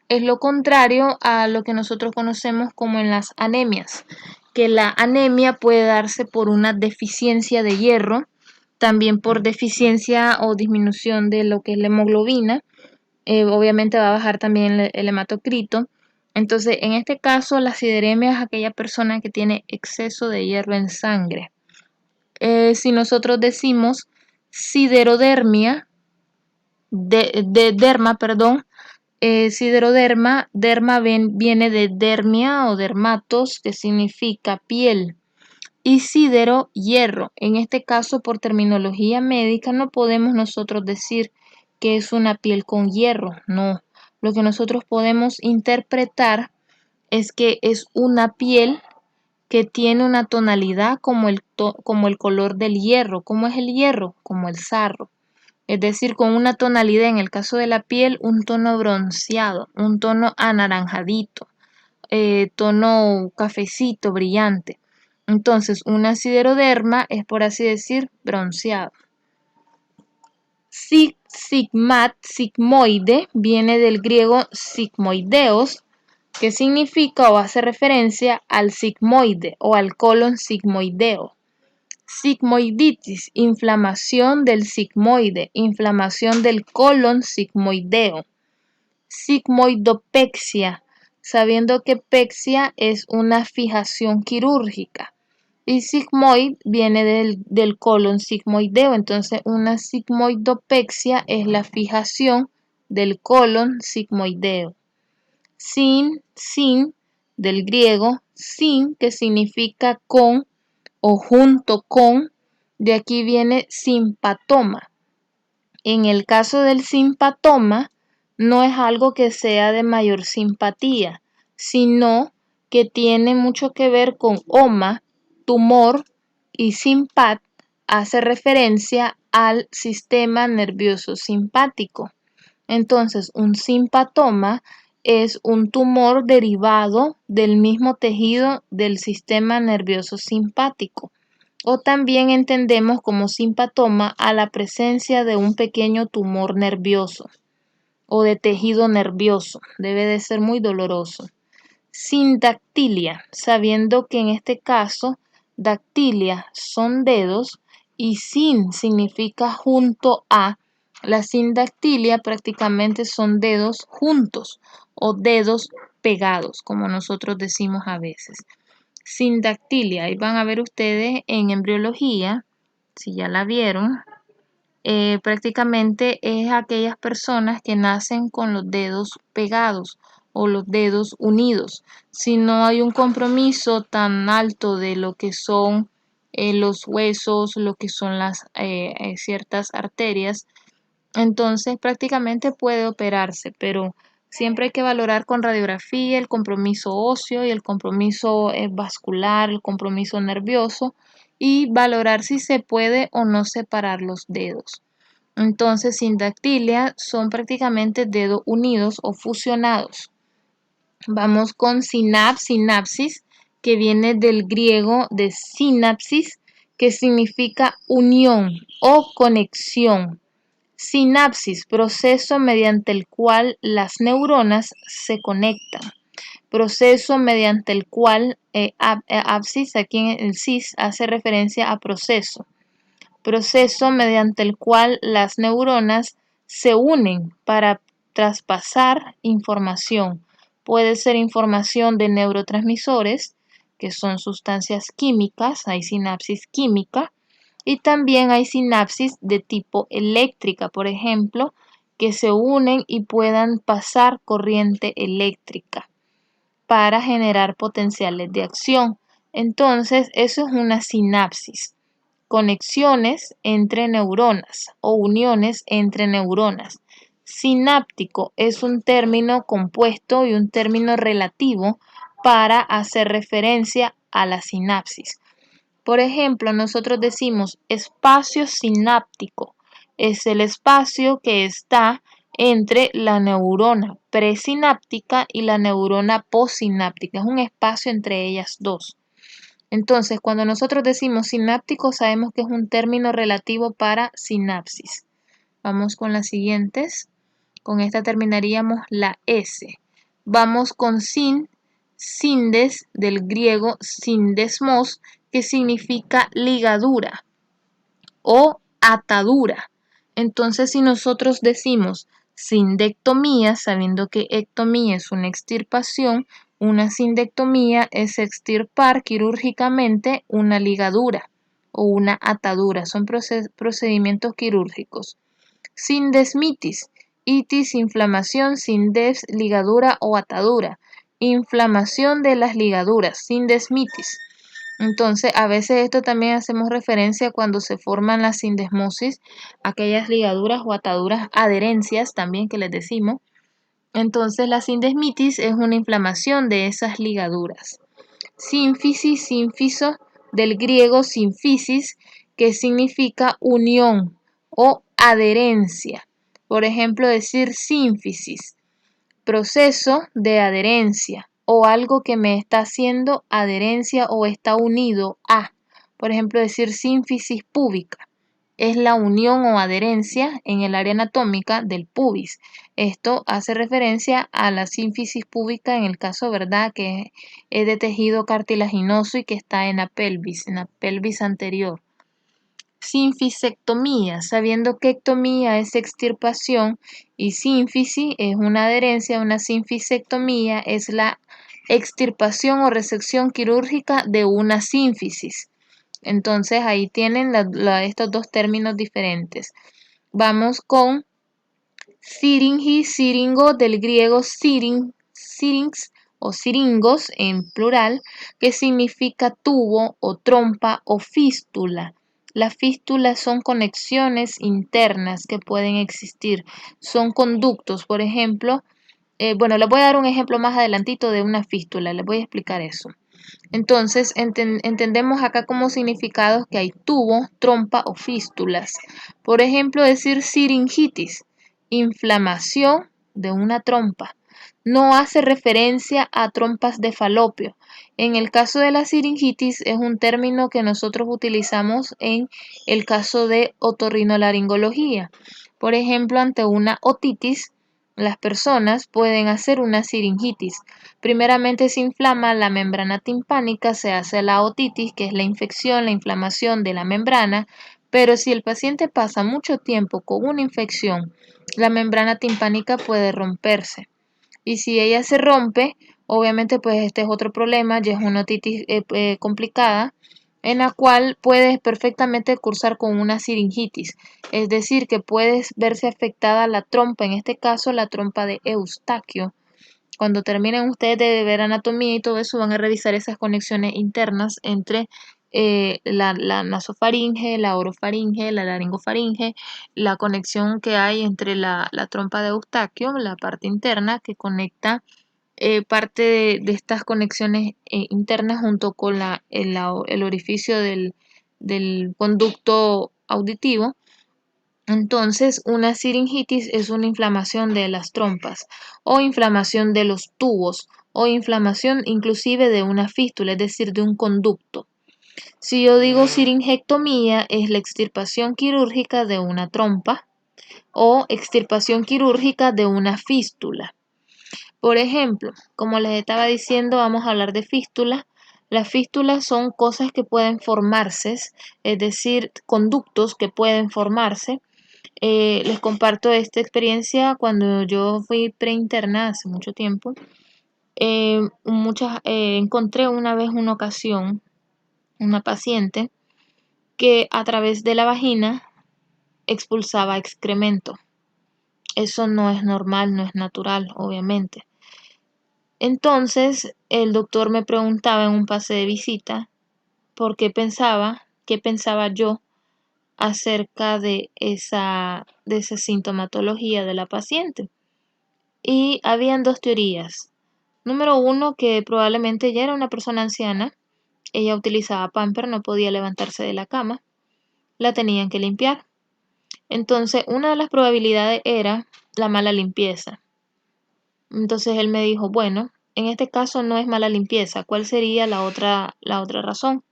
Es lo contrario a lo que nosotros conocemos como en las anemias, que la anemia puede darse por una deficiencia de hierro, también por deficiencia o disminución de lo que es la hemoglobina, obviamente va a bajar también el hematocrito. Entonces, en este caso, la sideremia es aquella persona que tiene exceso de hierro en sangre. Si nosotros decimos siderodermia, derma, perdón, sideroderma, viene de dermia o dermatos, que significa piel, y sidero, hierro. En este caso, por terminología médica, no podemos nosotros decir que es una piel con hierro, no. Lo que nosotros podemos interpretar es que es una piel que tiene una tonalidad como el color del hierro. ¿Cómo es el hierro? Como el sarro. Es decir, con una tonalidad, en el caso de la piel, un tono bronceado, un tono anaranjadito, tono cafecito, brillante. Entonces, una sideroderma es, por así decir, bronceado. Sigmoide, viene del griego sigmoideos, que significa o hace referencia al sigmoide o al colon sigmoideo. Sigmoiditis, inflamación del sigmoide, inflamación del colon sigmoideo. Sigmoidopexia, sabiendo que pexia es una fijación quirúrgica. Y sigmoid viene del colon sigmoideo, entonces una sigmoidopexia es la fijación del colon sigmoideo. Sin, del griego sin, que significa con o junto con, de aquí viene simpatoma. En el caso del simpatoma, no es algo que sea de mayor simpatía, sino que tiene mucho que ver con oma, tumor, y simpat hace referencia al sistema nervioso simpático. Entonces, un simpatoma es un tumor derivado del mismo tejido del sistema nervioso simpático. O también entendemos como simpatoma a la presencia de un pequeño tumor nervioso o de tejido nervioso. Debe de ser muy doloroso. Sindactilia, sabiendo que en este caso dactilia son dedos y sin significa junto a. La sindactilia prácticamente son dedos juntos o dedos pegados, como nosotros decimos a veces. Sindactilia, ahí van a ver ustedes en embriología, si ya la vieron, prácticamente es aquellas personas que nacen con los dedos pegados o los dedos unidos. Si no hay un compromiso tan alto de lo que son los huesos, lo que son las ciertas arterias, entonces prácticamente puede operarse, pero siempre hay que valorar con radiografía el compromiso óseo y el compromiso vascular, el compromiso nervioso y valorar si se puede o no separar los dedos. Entonces, sindactilia son prácticamente dedos unidos o fusionados. Vamos con sinapsis, que viene del griego de sinapsis, que significa unión o conexión. Sinapsis, proceso mediante el cual las neuronas se conectan. Proceso mediante el cual, apsis, aquí en el cis, hace referencia a proceso. Proceso mediante el cual las neuronas se unen para traspasar información. Puede ser información de neurotransmisores, que son sustancias químicas, hay sinapsis química, y también hay sinapsis de tipo eléctrica, por ejemplo, que se unen y puedan pasar corriente eléctrica para generar potenciales de acción. Entonces, eso es una sinapsis. Conexiones entre neuronas o uniones entre neuronas. Sináptico es un término compuesto y un término relativo para hacer referencia a la sinapsis. Por ejemplo, nosotros decimos espacio sináptico. Es el espacio que está entre la neurona presináptica y la neurona postsináptica. Es un espacio entre ellas dos. Entonces, cuando nosotros decimos sináptico, sabemos que es un término relativo para sinapsis. Vamos con las siguientes. Con esta terminaríamos la S. Vamos con sindes, del griego sindesmos, que significa ligadura o atadura. Entonces, si nosotros decimos sindectomía, sabiendo que ectomía es una extirpación, una sindectomía es extirpar quirúrgicamente una ligadura o una atadura. Son procedimientos quirúrgicos. Sindesmitis, itis, inflamación, sindes, ligadura o atadura. Inflamación de las ligaduras, sindesmitis. Entonces, a veces esto también hacemos referencia cuando se forman las sindesmosis, aquellas ligaduras o ataduras, adherencias también que les decimos. Entonces, la sindesmitis es una inflamación de esas ligaduras. Sínfisis, sínfiso, del griego sínfisis, que significa unión o adherencia. Por ejemplo, decir sínfisis, proceso de adherencia o algo que me está haciendo adherencia o está unido a. Por ejemplo, decir sínfisis púbica, es la unión o adherencia en el área anatómica del pubis. Esto hace referencia a la sínfisis púbica en el caso, ¿verdad?, que es de tejido cartilaginoso y que está en la pelvis anterior. Sinfisectomía, sabiendo que ectomía es extirpación y sínfisis es una adherencia, una sinfisectomía es la extirpación o resección quirúrgica de una sínfisis. Entonces ahí tienen estos dos términos diferentes. Vamos con siringi, siringo, del griego sirings o siringos en plural, que significa tubo o trompa o fístula. Las fístulas son conexiones internas que pueden existir, son conductos, por ejemplo, bueno, les voy a dar un ejemplo más adelantito de una fístula, les voy a explicar eso. Entonces, entendemos acá como significados que hay tubo, trompa o fístulas. Por ejemplo, decir siringitis, inflamación de una trompa. No hace referencia a trompas de falopio. En el caso de la siringitis es un término que nosotros utilizamos en el caso de otorrinolaringología. Por ejemplo, ante una otitis, las personas pueden hacer una siringitis. Primeramente se inflama la membrana timpánica, se hace la otitis, que es la infección, la inflamación de la membrana, pero si el paciente pasa mucho tiempo con una infección, la membrana timpánica puede romperse. Y si ella se rompe, obviamente pues este es otro problema, ya es una otitis complicada, en la cual puedes perfectamente cursar con una siringitis, es decir, que puedes verse afectada la trompa, en este caso la trompa de Eustaquio. Cuando terminen ustedes de ver anatomía y todo eso, van a revisar esas conexiones internas entre la nasofaringe, la orofaringe, la laringofaringe, la conexión que hay entre la trompa de Eustaquio, la parte interna que conecta parte de estas conexiones internas junto con el orificio del conducto auditivo. Entonces, una siringitis es una inflamación de las trompas o inflamación de los tubos o inflamación inclusive de una fístula, es decir, de un conducto. Si yo digo siringectomía, es la extirpación quirúrgica de una trompa o extirpación quirúrgica de una fístula. Por ejemplo, como les estaba diciendo, vamos a hablar de fístulas. Las fístulas son cosas que pueden formarse, es decir, conductos que pueden formarse. Les comparto esta experiencia cuando yo fui preinterna hace mucho tiempo. Encontré una vez una ocasión una paciente que a través de la vagina expulsaba excremento. Eso no es normal, no es natural, obviamente. Entonces el doctor me preguntaba en un pase de visita qué pensaba yo acerca de esa sintomatología de la paciente. Y habían dos teorías. Número uno, que probablemente ella era una persona anciana, ella utilizaba pamper, no podía levantarse de la cama, la tenían que limpiar. Entonces, una de las probabilidades era la mala limpieza. Entonces él me dijo, bueno, en este caso no es mala limpieza, ¿cuál sería la otra razón?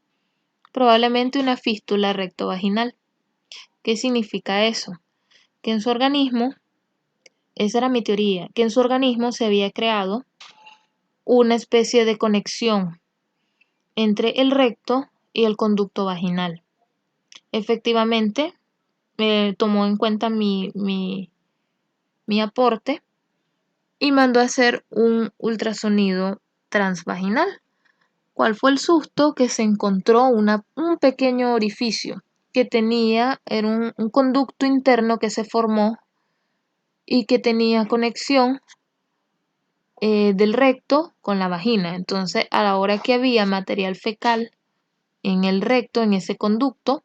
Probablemente una fístula rectovaginal. ¿Qué significa eso? Que en su organismo, esa era mi teoría, que en su organismo se había creado una especie de conexión entre el recto y el conducto vaginal. Efectivamente, tomó en cuenta mi aporte y mandó a hacer un ultrasonido transvaginal. ¿Cuál fue el susto? Que se encontró un pequeño orificio que era un conducto interno que se formó y que tenía conexión del recto con la vagina. Entonces, a la hora que había material fecal en el recto, en ese conducto,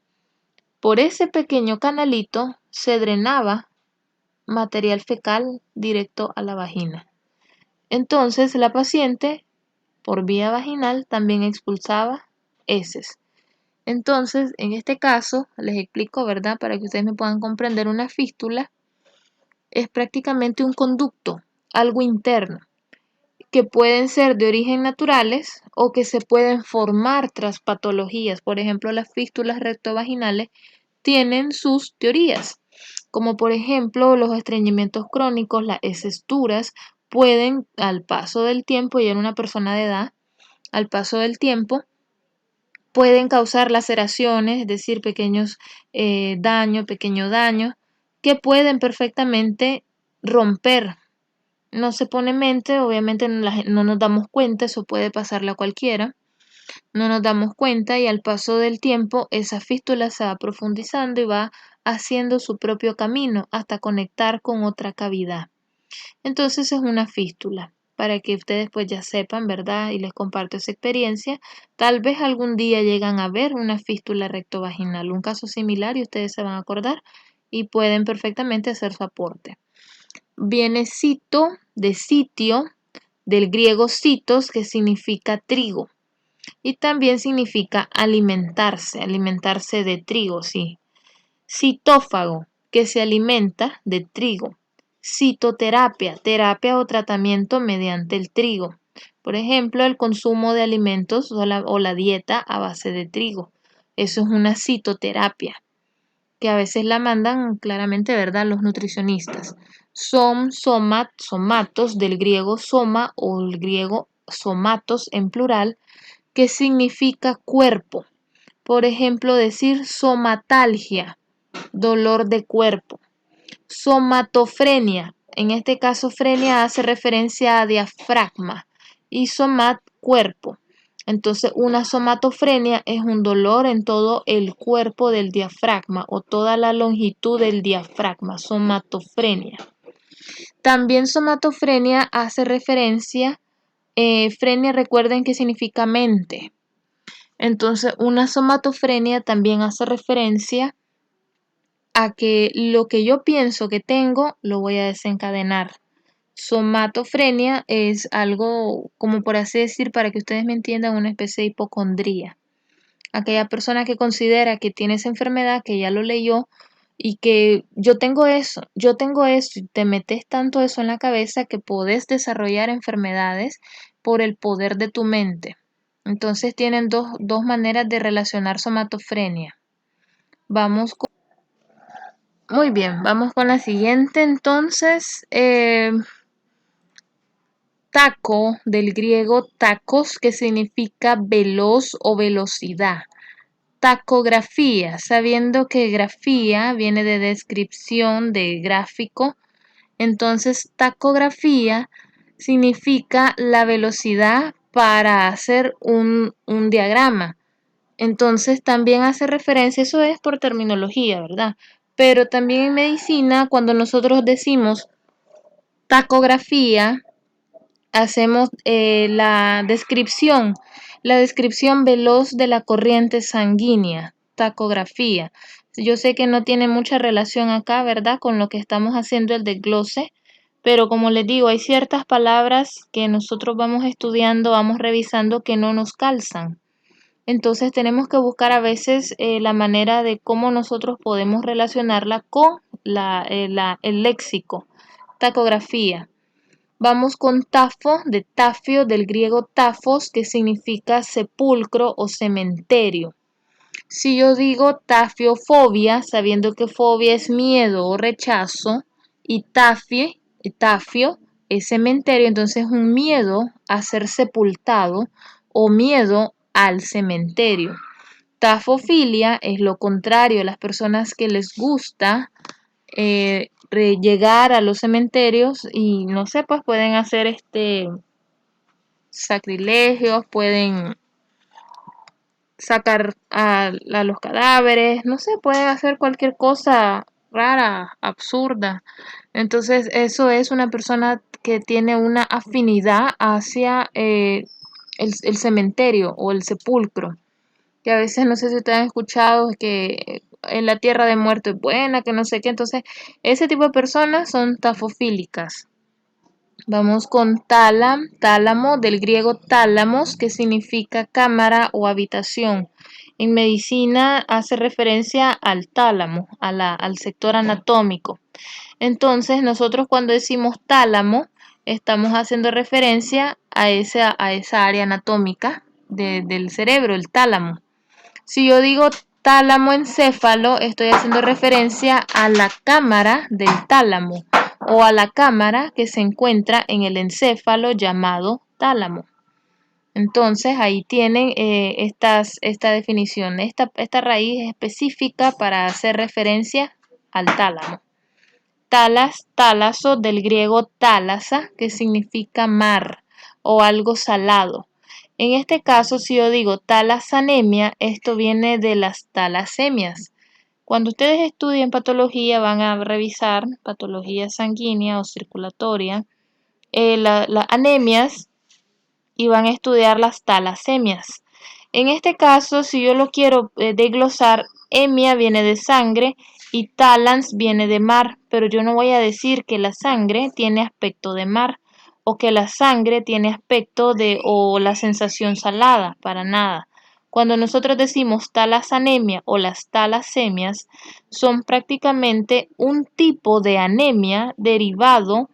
por ese pequeño canalito se drenaba material fecal directo a la vagina. Entonces, la paciente, por vía vaginal, también expulsaba heces. Entonces, en este caso, les explico, ¿verdad? Para que ustedes me puedan comprender, una fístula es prácticamente un conducto, algo interno, que pueden ser de origen naturales o que se pueden formar tras patologías. Por ejemplo, las fístulas rectovaginales tienen sus teorías, como por ejemplo los estreñimientos crónicos, las heces pueden al paso del tiempo y en una persona de edad, al paso del tiempo, pueden causar laceraciones, es decir, pequeños pequeño daño, que pueden perfectamente romper. No se pone mente, obviamente no nos damos cuenta, eso puede pasarle a cualquiera, no nos damos cuenta y al paso del tiempo esa fístula se va profundizando y va haciendo su propio camino hasta conectar con otra cavidad. Entonces es una fístula, para que ustedes pues ya sepan, ¿verdad? Y les comparto esa experiencia. Tal vez algún día llegan a ver una fístula rectovaginal, un caso similar y ustedes se van a acordar y pueden perfectamente hacer su aporte. Viene cito de sitio, del griego citos, que significa trigo. Y también significa alimentarse, alimentarse de trigo, sí. Citófago, que se alimenta de trigo. Citoterapia, terapia o tratamiento mediante el trigo. Por ejemplo, el consumo de alimentos o la dieta a base de trigo. Eso es una citoterapia, que a veces la mandan claramente, ¿verdad?, los nutricionistas. Somatos, del griego soma o el griego somatos en plural, que significa cuerpo. Por ejemplo, decir somatalgia, dolor de cuerpo. Somatofrenia, en este caso frenia hace referencia a diafragma y somat cuerpo. Entonces, una somatofrenia es un dolor en todo el cuerpo del diafragma o toda la longitud del diafragma, somatofrenia. También somatofrenia hace referencia, frenia recuerden que significa mente. Entonces, una somatofrenia también hace referencia a que lo que yo pienso que tengo lo voy a desencadenar. Somatofrenia es algo, como por así decir, para que ustedes me entiendan, una especie de hipocondría. Aquella persona que considera que tiene esa enfermedad, que ya lo leyó y que yo tengo eso, y te metes tanto eso en la cabeza que podés desarrollar enfermedades por el poder de tu mente. Entonces tienen dos maneras de relacionar somatofrenia. Vamos con... Muy bien, vamos con la siguiente entonces. Taco, del griego tacos, que significa veloz o velocidad. Tacografía, sabiendo que grafía viene de descripción, de gráfico. Entonces, tacografía significa la velocidad para hacer un diagrama. Entonces, también hace referencia, eso es por terminología, ¿verdad? Pero también en medicina, cuando nosotros decimos tacografía, hacemos la descripción veloz de la corriente sanguínea, tacografía. Yo sé que no tiene mucha relación acá, ¿verdad?, con lo que estamos haciendo el desglose, pero como les digo, hay ciertas palabras que nosotros vamos estudiando, vamos revisando que no nos calzan. Entonces tenemos que buscar a veces la manera de cómo nosotros podemos relacionarla con el léxico, tacografía. Vamos con tafo, de tafio, del griego tafos, que significa sepulcro o cementerio. Si yo digo tafiofobia, sabiendo que fobia es miedo o rechazo, y tafio es cementerio, entonces un miedo a ser sepultado o miedo al cementerio. Tafofilia es lo contrario, las personas que les gusta llegar a los cementerios y no sé, pues pueden hacer sacrilegios, pueden sacar a los cadáveres, no sé, pueden hacer cualquier cosa rara, absurda. Entonces, eso es una persona que tiene una afinidad hacia el cementerio o el sepulcro, que a veces no sé si ustedes han escuchado que en la tierra de muerto es buena, que no sé qué. Entonces, ese tipo de personas son tafofílicas. Vamos con tálamo, del griego tálamos, que significa cámara o habitación. En medicina hace referencia al tálamo, al sector anatómico. Entonces, nosotros cuando decimos tálamo, estamos haciendo referencia a esa área anatómica del cerebro, el tálamo. Si yo digo tálamo encéfalo, estoy haciendo referencia a la cámara del tálamo o a la cámara que se encuentra en el encéfalo llamado tálamo. Entonces ahí tienen esta definición, esta raíz específica para hacer referencia al tálamo. Talas, talazo, del griego thalassa, que significa mar o algo salado. En este caso, si yo digo talasemia, esto viene de las talasemias. Cuando ustedes estudian patología, van a revisar patología sanguínea o circulatoria, las anemias, y van a estudiar las talasemias. En este caso, si yo lo quiero desglosar, emia viene de sangre y talans viene de mar, pero yo no voy a decir que la sangre tiene aspecto de mar o que la sangre tiene aspecto de o la sensación salada, para nada. Cuando nosotros decimos talasanemia o las talasemias, son prácticamente un tipo de anemia derivado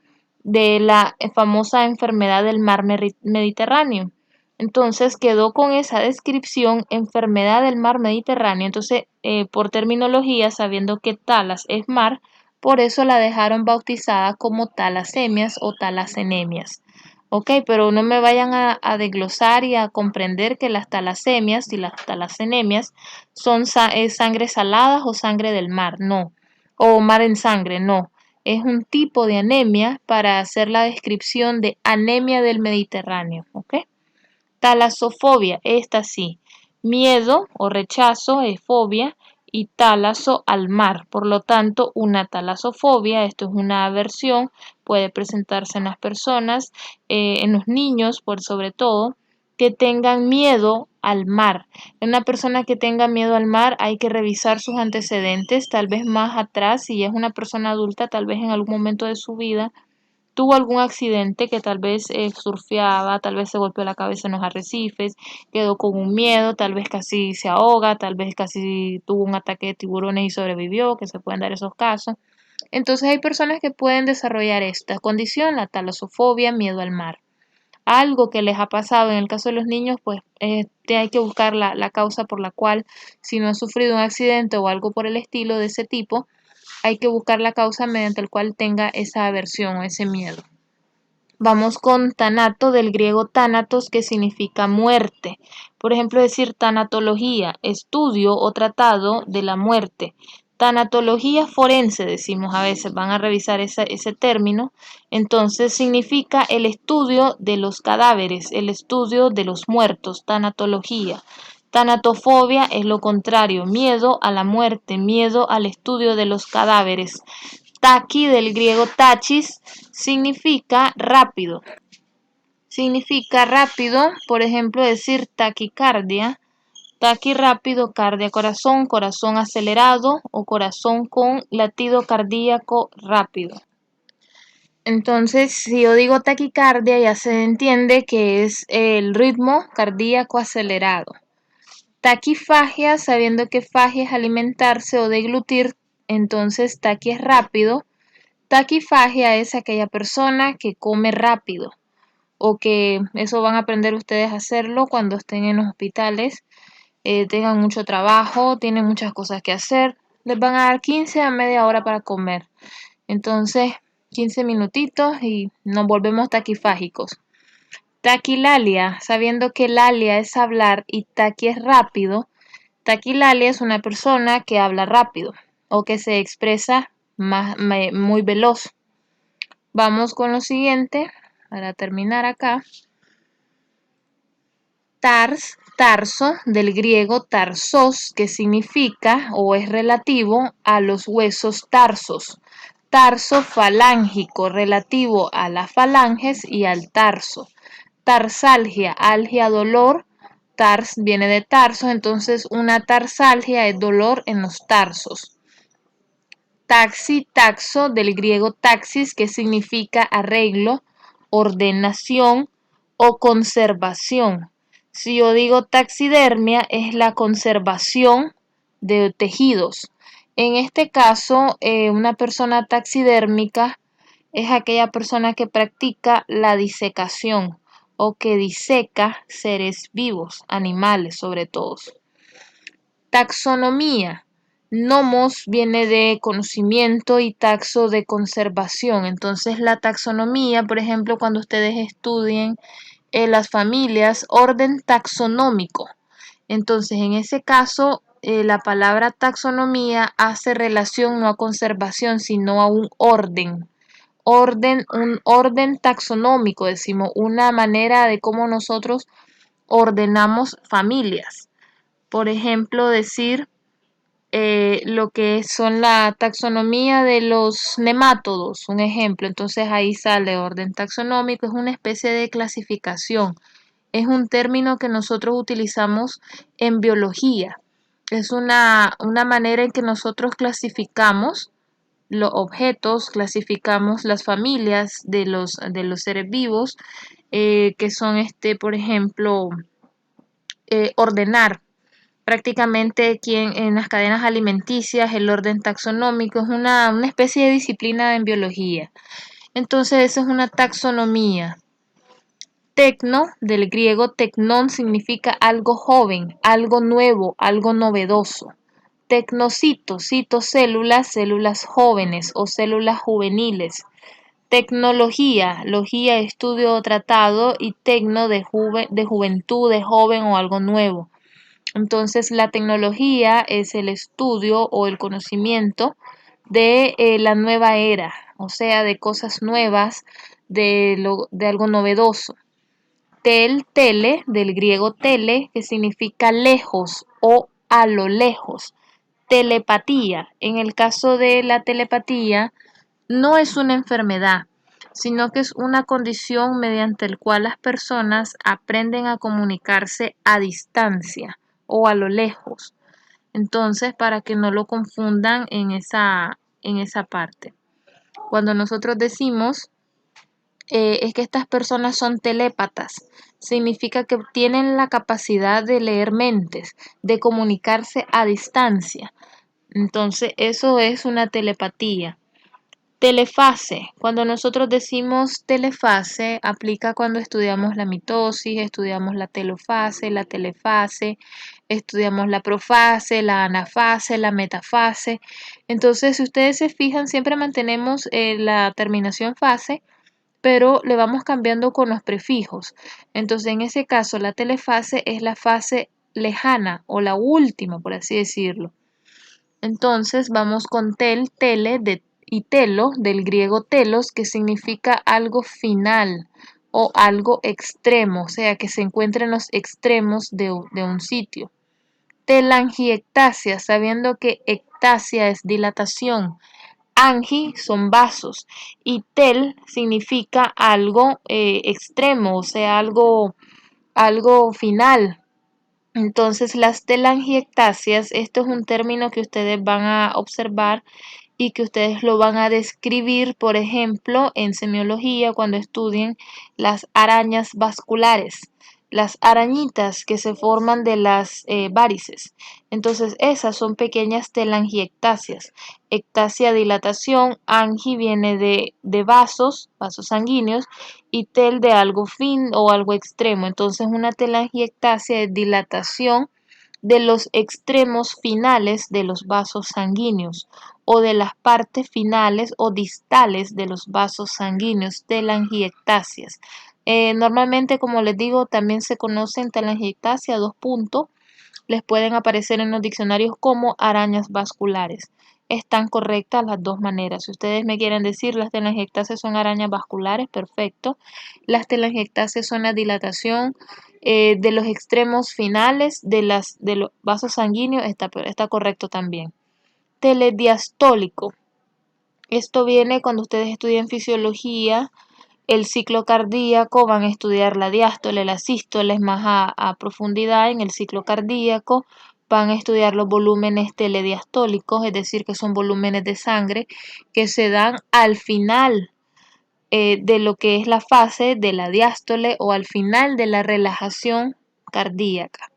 de la famosa enfermedad del mar Mediterráneo. Entonces quedó con esa descripción, enfermedad del mar Mediterráneo. Entonces, por terminología, sabiendo que talas es mar, por eso la dejaron bautizada como talasemias o talasenemias. Ok, pero no me vayan a desglosar y a comprender que las talasemias y las talasenemias son sangre saladas o sangre del mar, no. O mar en sangre, no. Es un tipo de anemia para hacer la descripción de anemia del Mediterráneo, ¿ok? Talasofobia, esta sí. Miedo o rechazo es fobia y talaso al mar. Por lo tanto, una talasofobia, esto es una aversión, puede presentarse en las personas, en los niños, por sobre todo, que tengan miedo al mar. En una persona que tenga miedo al mar hay que revisar sus antecedentes, tal vez más atrás, si es una persona adulta, tal vez en algún momento de su vida tuvo algún accidente que tal vez surfeaba, tal vez se golpeó la cabeza en los arrecifes, quedó con un miedo, tal vez casi se ahoga, tal vez casi tuvo un ataque de tiburones y sobrevivió, que se pueden dar esos casos. Entonces hay personas que pueden desarrollar esta condición, la talasofobia, miedo al mar. Algo que les ha pasado en el caso de los niños, pues hay que buscar la causa por la cual, si no han sufrido un accidente o algo por el estilo de ese tipo, hay que buscar la causa mediante el cual tenga esa aversión o ese miedo. Vamos con tanato, del griego thanatos, que significa muerte. Por ejemplo, decir tanatología, estudio o tratado de la muerte. Tanatología forense, decimos a veces, van a revisar ese término. Entonces significa el estudio de los cadáveres, el estudio de los muertos, tanatología. Tanatofobia es lo contrario, miedo a la muerte, miedo al estudio de los cadáveres. Taqui, del griego tachis, significa rápido. Significa rápido, por ejemplo, decir taquicardia, taqui rápido, cardia corazón, corazón acelerado o corazón con latido cardíaco rápido. Entonces, si yo digo taquicardia, ya se entiende que es el ritmo cardíaco acelerado. Taquifagia, sabiendo que fagia es alimentarse o deglutir, entonces taqui es rápido. Taquifagia es aquella persona que come rápido o que eso van a aprender ustedes a hacerlo cuando estén en los hospitales, tengan mucho trabajo, tienen muchas cosas que hacer, les van a dar 15 a media hora para comer. Entonces, 15 minutitos y nos volvemos taquifágicos. Taquilalia, sabiendo que lalia es hablar y taqui es rápido, taquilalia es una persona que habla rápido o que se expresa muy veloz. Vamos con lo siguiente, para terminar acá. Tarso, del griego tarsos, que significa o es relativo a los huesos tarsos. Tarso falángico, relativo a las falanges y al tarso. Tarsalgia, algia, dolor. Tars viene de tarso, entonces una tarsalgia es dolor en los tarsos. Taxi, taxo, del griego taxis, que significa arreglo, ordenación o conservación. Si yo digo taxidermia, es la conservación de tejidos. En este caso, una persona taxidérmica es aquella persona que practica la disecación o que diseca seres vivos, animales sobre todo. Taxonomía. Nomos viene de conocimiento y taxo de conservación. Entonces la taxonomía, por ejemplo, cuando ustedes estudien las familias, orden taxonómico. Entonces en ese caso, la palabra taxonomía hace relación no a conservación, sino a un orden. Un orden taxonómico, decimos, una manera de cómo nosotros ordenamos familias. Por ejemplo, decir lo que son la taxonomía de los nemátodos, un ejemplo. Entonces ahí sale orden taxonómico, es una especie de clasificación. Es un término que nosotros utilizamos en biología. Es una manera en que nosotros clasificamos los objetos, clasificamos las familias de los seres vivos, que son, por ejemplo, ordenar. Prácticamente aquí en las cadenas alimenticias el orden taxonómico es una especie de disciplina en biología. Entonces esa es una taxonomía. Tecno, del griego tecnón, significa algo joven, algo nuevo, algo novedoso. Tecnocito, citocélulas, células jóvenes o células juveniles. Tecnología, logía, estudio o tratado, y tecno de juventud, de joven o algo nuevo. Entonces, la tecnología es el estudio o el conocimiento de la nueva era, o sea, de cosas nuevas, de algo novedoso. Tele, del griego tele, que significa lejos o a lo lejos. Telepatía. En el caso de la telepatía, no es una enfermedad, sino que es una condición mediante la cual las personas aprenden a comunicarse a distancia o a lo lejos. Entonces, para que no lo confundan en esa parte. Cuando nosotros decimos es que estas personas son telépatas, significa que tienen la capacidad de leer mentes, de comunicarse a distancia. Entonces, eso es una telepatía. Telefase. Cuando nosotros decimos telefase, aplica cuando estudiamos la mitosis, estudiamos la telofase, la telefase, estudiamos la profase, la anafase, la metafase. Entonces, si ustedes se fijan, siempre mantenemos la terminación fase, pero le vamos cambiando con los prefijos. Entonces, en ese caso, la telefase es la fase lejana o la última, por así decirlo. Entonces vamos con y telo, del griego telos, que significa algo final o algo extremo, o sea, que se encuentra en los extremos de un sitio. Telangiectasia, sabiendo que ectasia es dilatación, angi son vasos y tel significa algo extremo, o sea, algo final. Entonces, las telangiectasias, esto es un término que ustedes van a observar y que ustedes lo van a describir, por ejemplo, en semiología, cuando estudien las arañas vasculares, las arañitas que se forman de las varices. Entonces, esas son pequeñas telangiectasias. Ectasia, dilatación, angi viene de vasos sanguíneos, y tel de algo fin o algo extremo. Entonces, una telangiectasia es dilatación de los extremos finales de los vasos sanguíneos o de las partes finales o distales de los vasos sanguíneos, telangiectasias. Normalmente, como les digo, también se conocen telangiectasia, les pueden aparecer en los diccionarios como arañas vasculares. Están correctas las dos maneras. Si ustedes me quieren decir las telangiectasias son arañas vasculares, perfecto. Las telangiectasias son la dilatación de los extremos finales de los vasos sanguíneos, está correcto también. Telediastólico. Esto viene cuando ustedes estudian fisiología, el ciclo cardíaco, van a estudiar la diástole, la sístole, es más a profundidad en el ciclo cardíaco. Van a estudiar los volúmenes telediastólicos, es decir, que son volúmenes de sangre que se dan al final de lo que es la fase de la diástole o al final de la relajación cardíaca.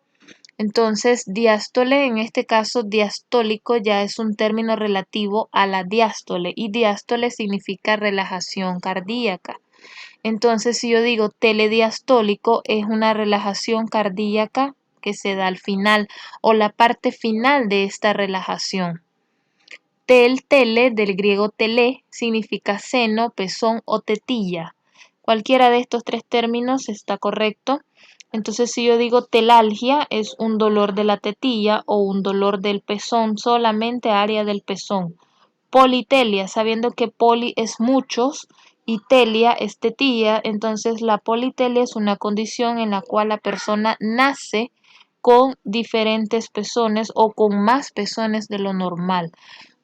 Entonces, diástole, en este caso diastólico, ya es un término relativo a la diástole y diástole significa relajación cardíaca. Entonces, si yo digo telediastólico, es una relajación cardíaca que se da al final o la parte final de esta relajación. Tele, del griego tele, significa seno, pezón o tetilla. Cualquiera de estos tres términos está correcto. Entonces, si yo digo telalgia, es un dolor de la tetilla o un dolor del pezón, solamente área del pezón. Politelia, sabiendo que poli es muchos y telia es tetilla, entonces la politelia es una condición en la cual la persona nace con diferentes pezones o con más pezones de lo normal.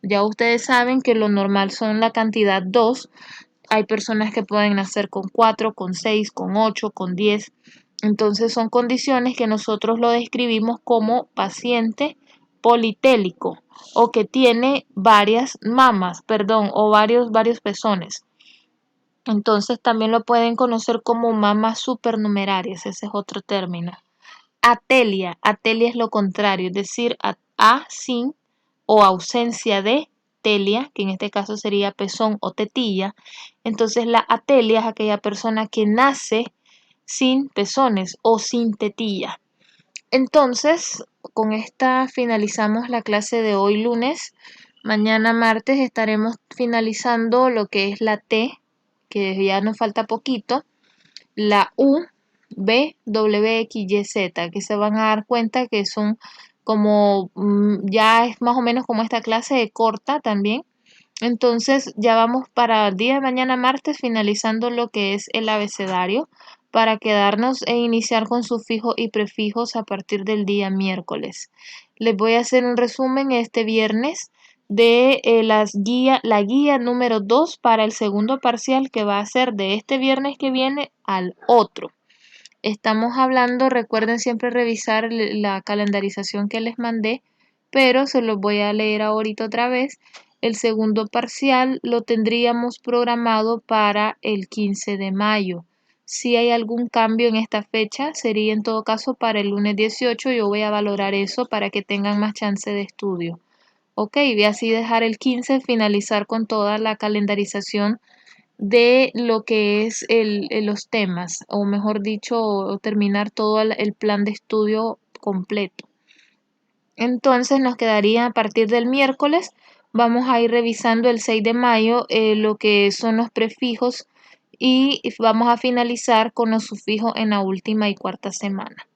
Ya ustedes saben que lo normal son la cantidad 2. Hay personas que pueden nacer con 4, con 6, con 8, con 10. Entonces son condiciones que nosotros lo describimos como paciente politélico o que tiene varias mamas, perdón, o varios pezones. Entonces también lo pueden conocer como mamas supernumerarias, ese es otro término. Atelia es lo contrario, es decir, sin o ausencia de telia, que en este caso sería pezón o tetilla. Entonces la atelia es aquella persona que nace sin pezones o sin tetilla. Entonces, con esta finalizamos la clase de hoy lunes. Mañana martes estaremos finalizando lo que es la T, que ya nos falta poquito, la U, B, W, X, Y, Z, que se van a dar cuenta que son como, ya es más o menos como esta clase de corta también. Entonces ya vamos para el día de mañana martes finalizando lo que es el abecedario para quedarnos e iniciar con sufijos y prefijos a partir del día miércoles. Les voy a hacer un resumen este viernes de la guía número 2 para el segundo parcial que va a ser de este viernes que viene al otro. Estamos hablando, recuerden siempre revisar la calendarización que les mandé, pero se los voy a leer ahorita otra vez. El segundo parcial lo tendríamos programado para el 15 de mayo. Si hay algún cambio en esta fecha, sería en todo caso para el lunes 18. Yo voy a valorar eso para que tengan más chance de estudio. Ok, y así dejar el 15, finalizar con toda la calendarización de lo que es los temas, o mejor dicho, terminar todo el plan de estudio completo. Entonces nos quedaría a partir del miércoles, vamos a ir revisando el 6 de mayo lo que son los prefijos y vamos a finalizar con los sufijos en la última y cuarta semana.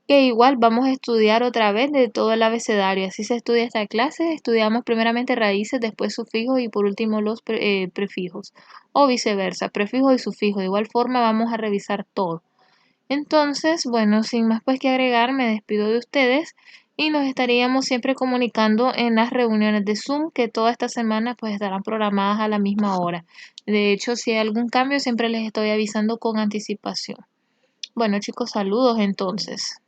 Que igual vamos a estudiar otra vez de todo el abecedario. Así se estudia esta clase. Estudiamos primeramente raíces, después sufijos y por último los prefijos. O viceversa, prefijos y sufijos. De igual forma vamos a revisar todo. Entonces, bueno, sin más pues que agregar, me despido de ustedes y nos estaríamos siempre comunicando en las reuniones de Zoom que toda esta semana pues estarán programadas a la misma hora. De hecho, si hay algún cambio, siempre les estoy avisando con anticipación. Bueno, chicos, saludos entonces.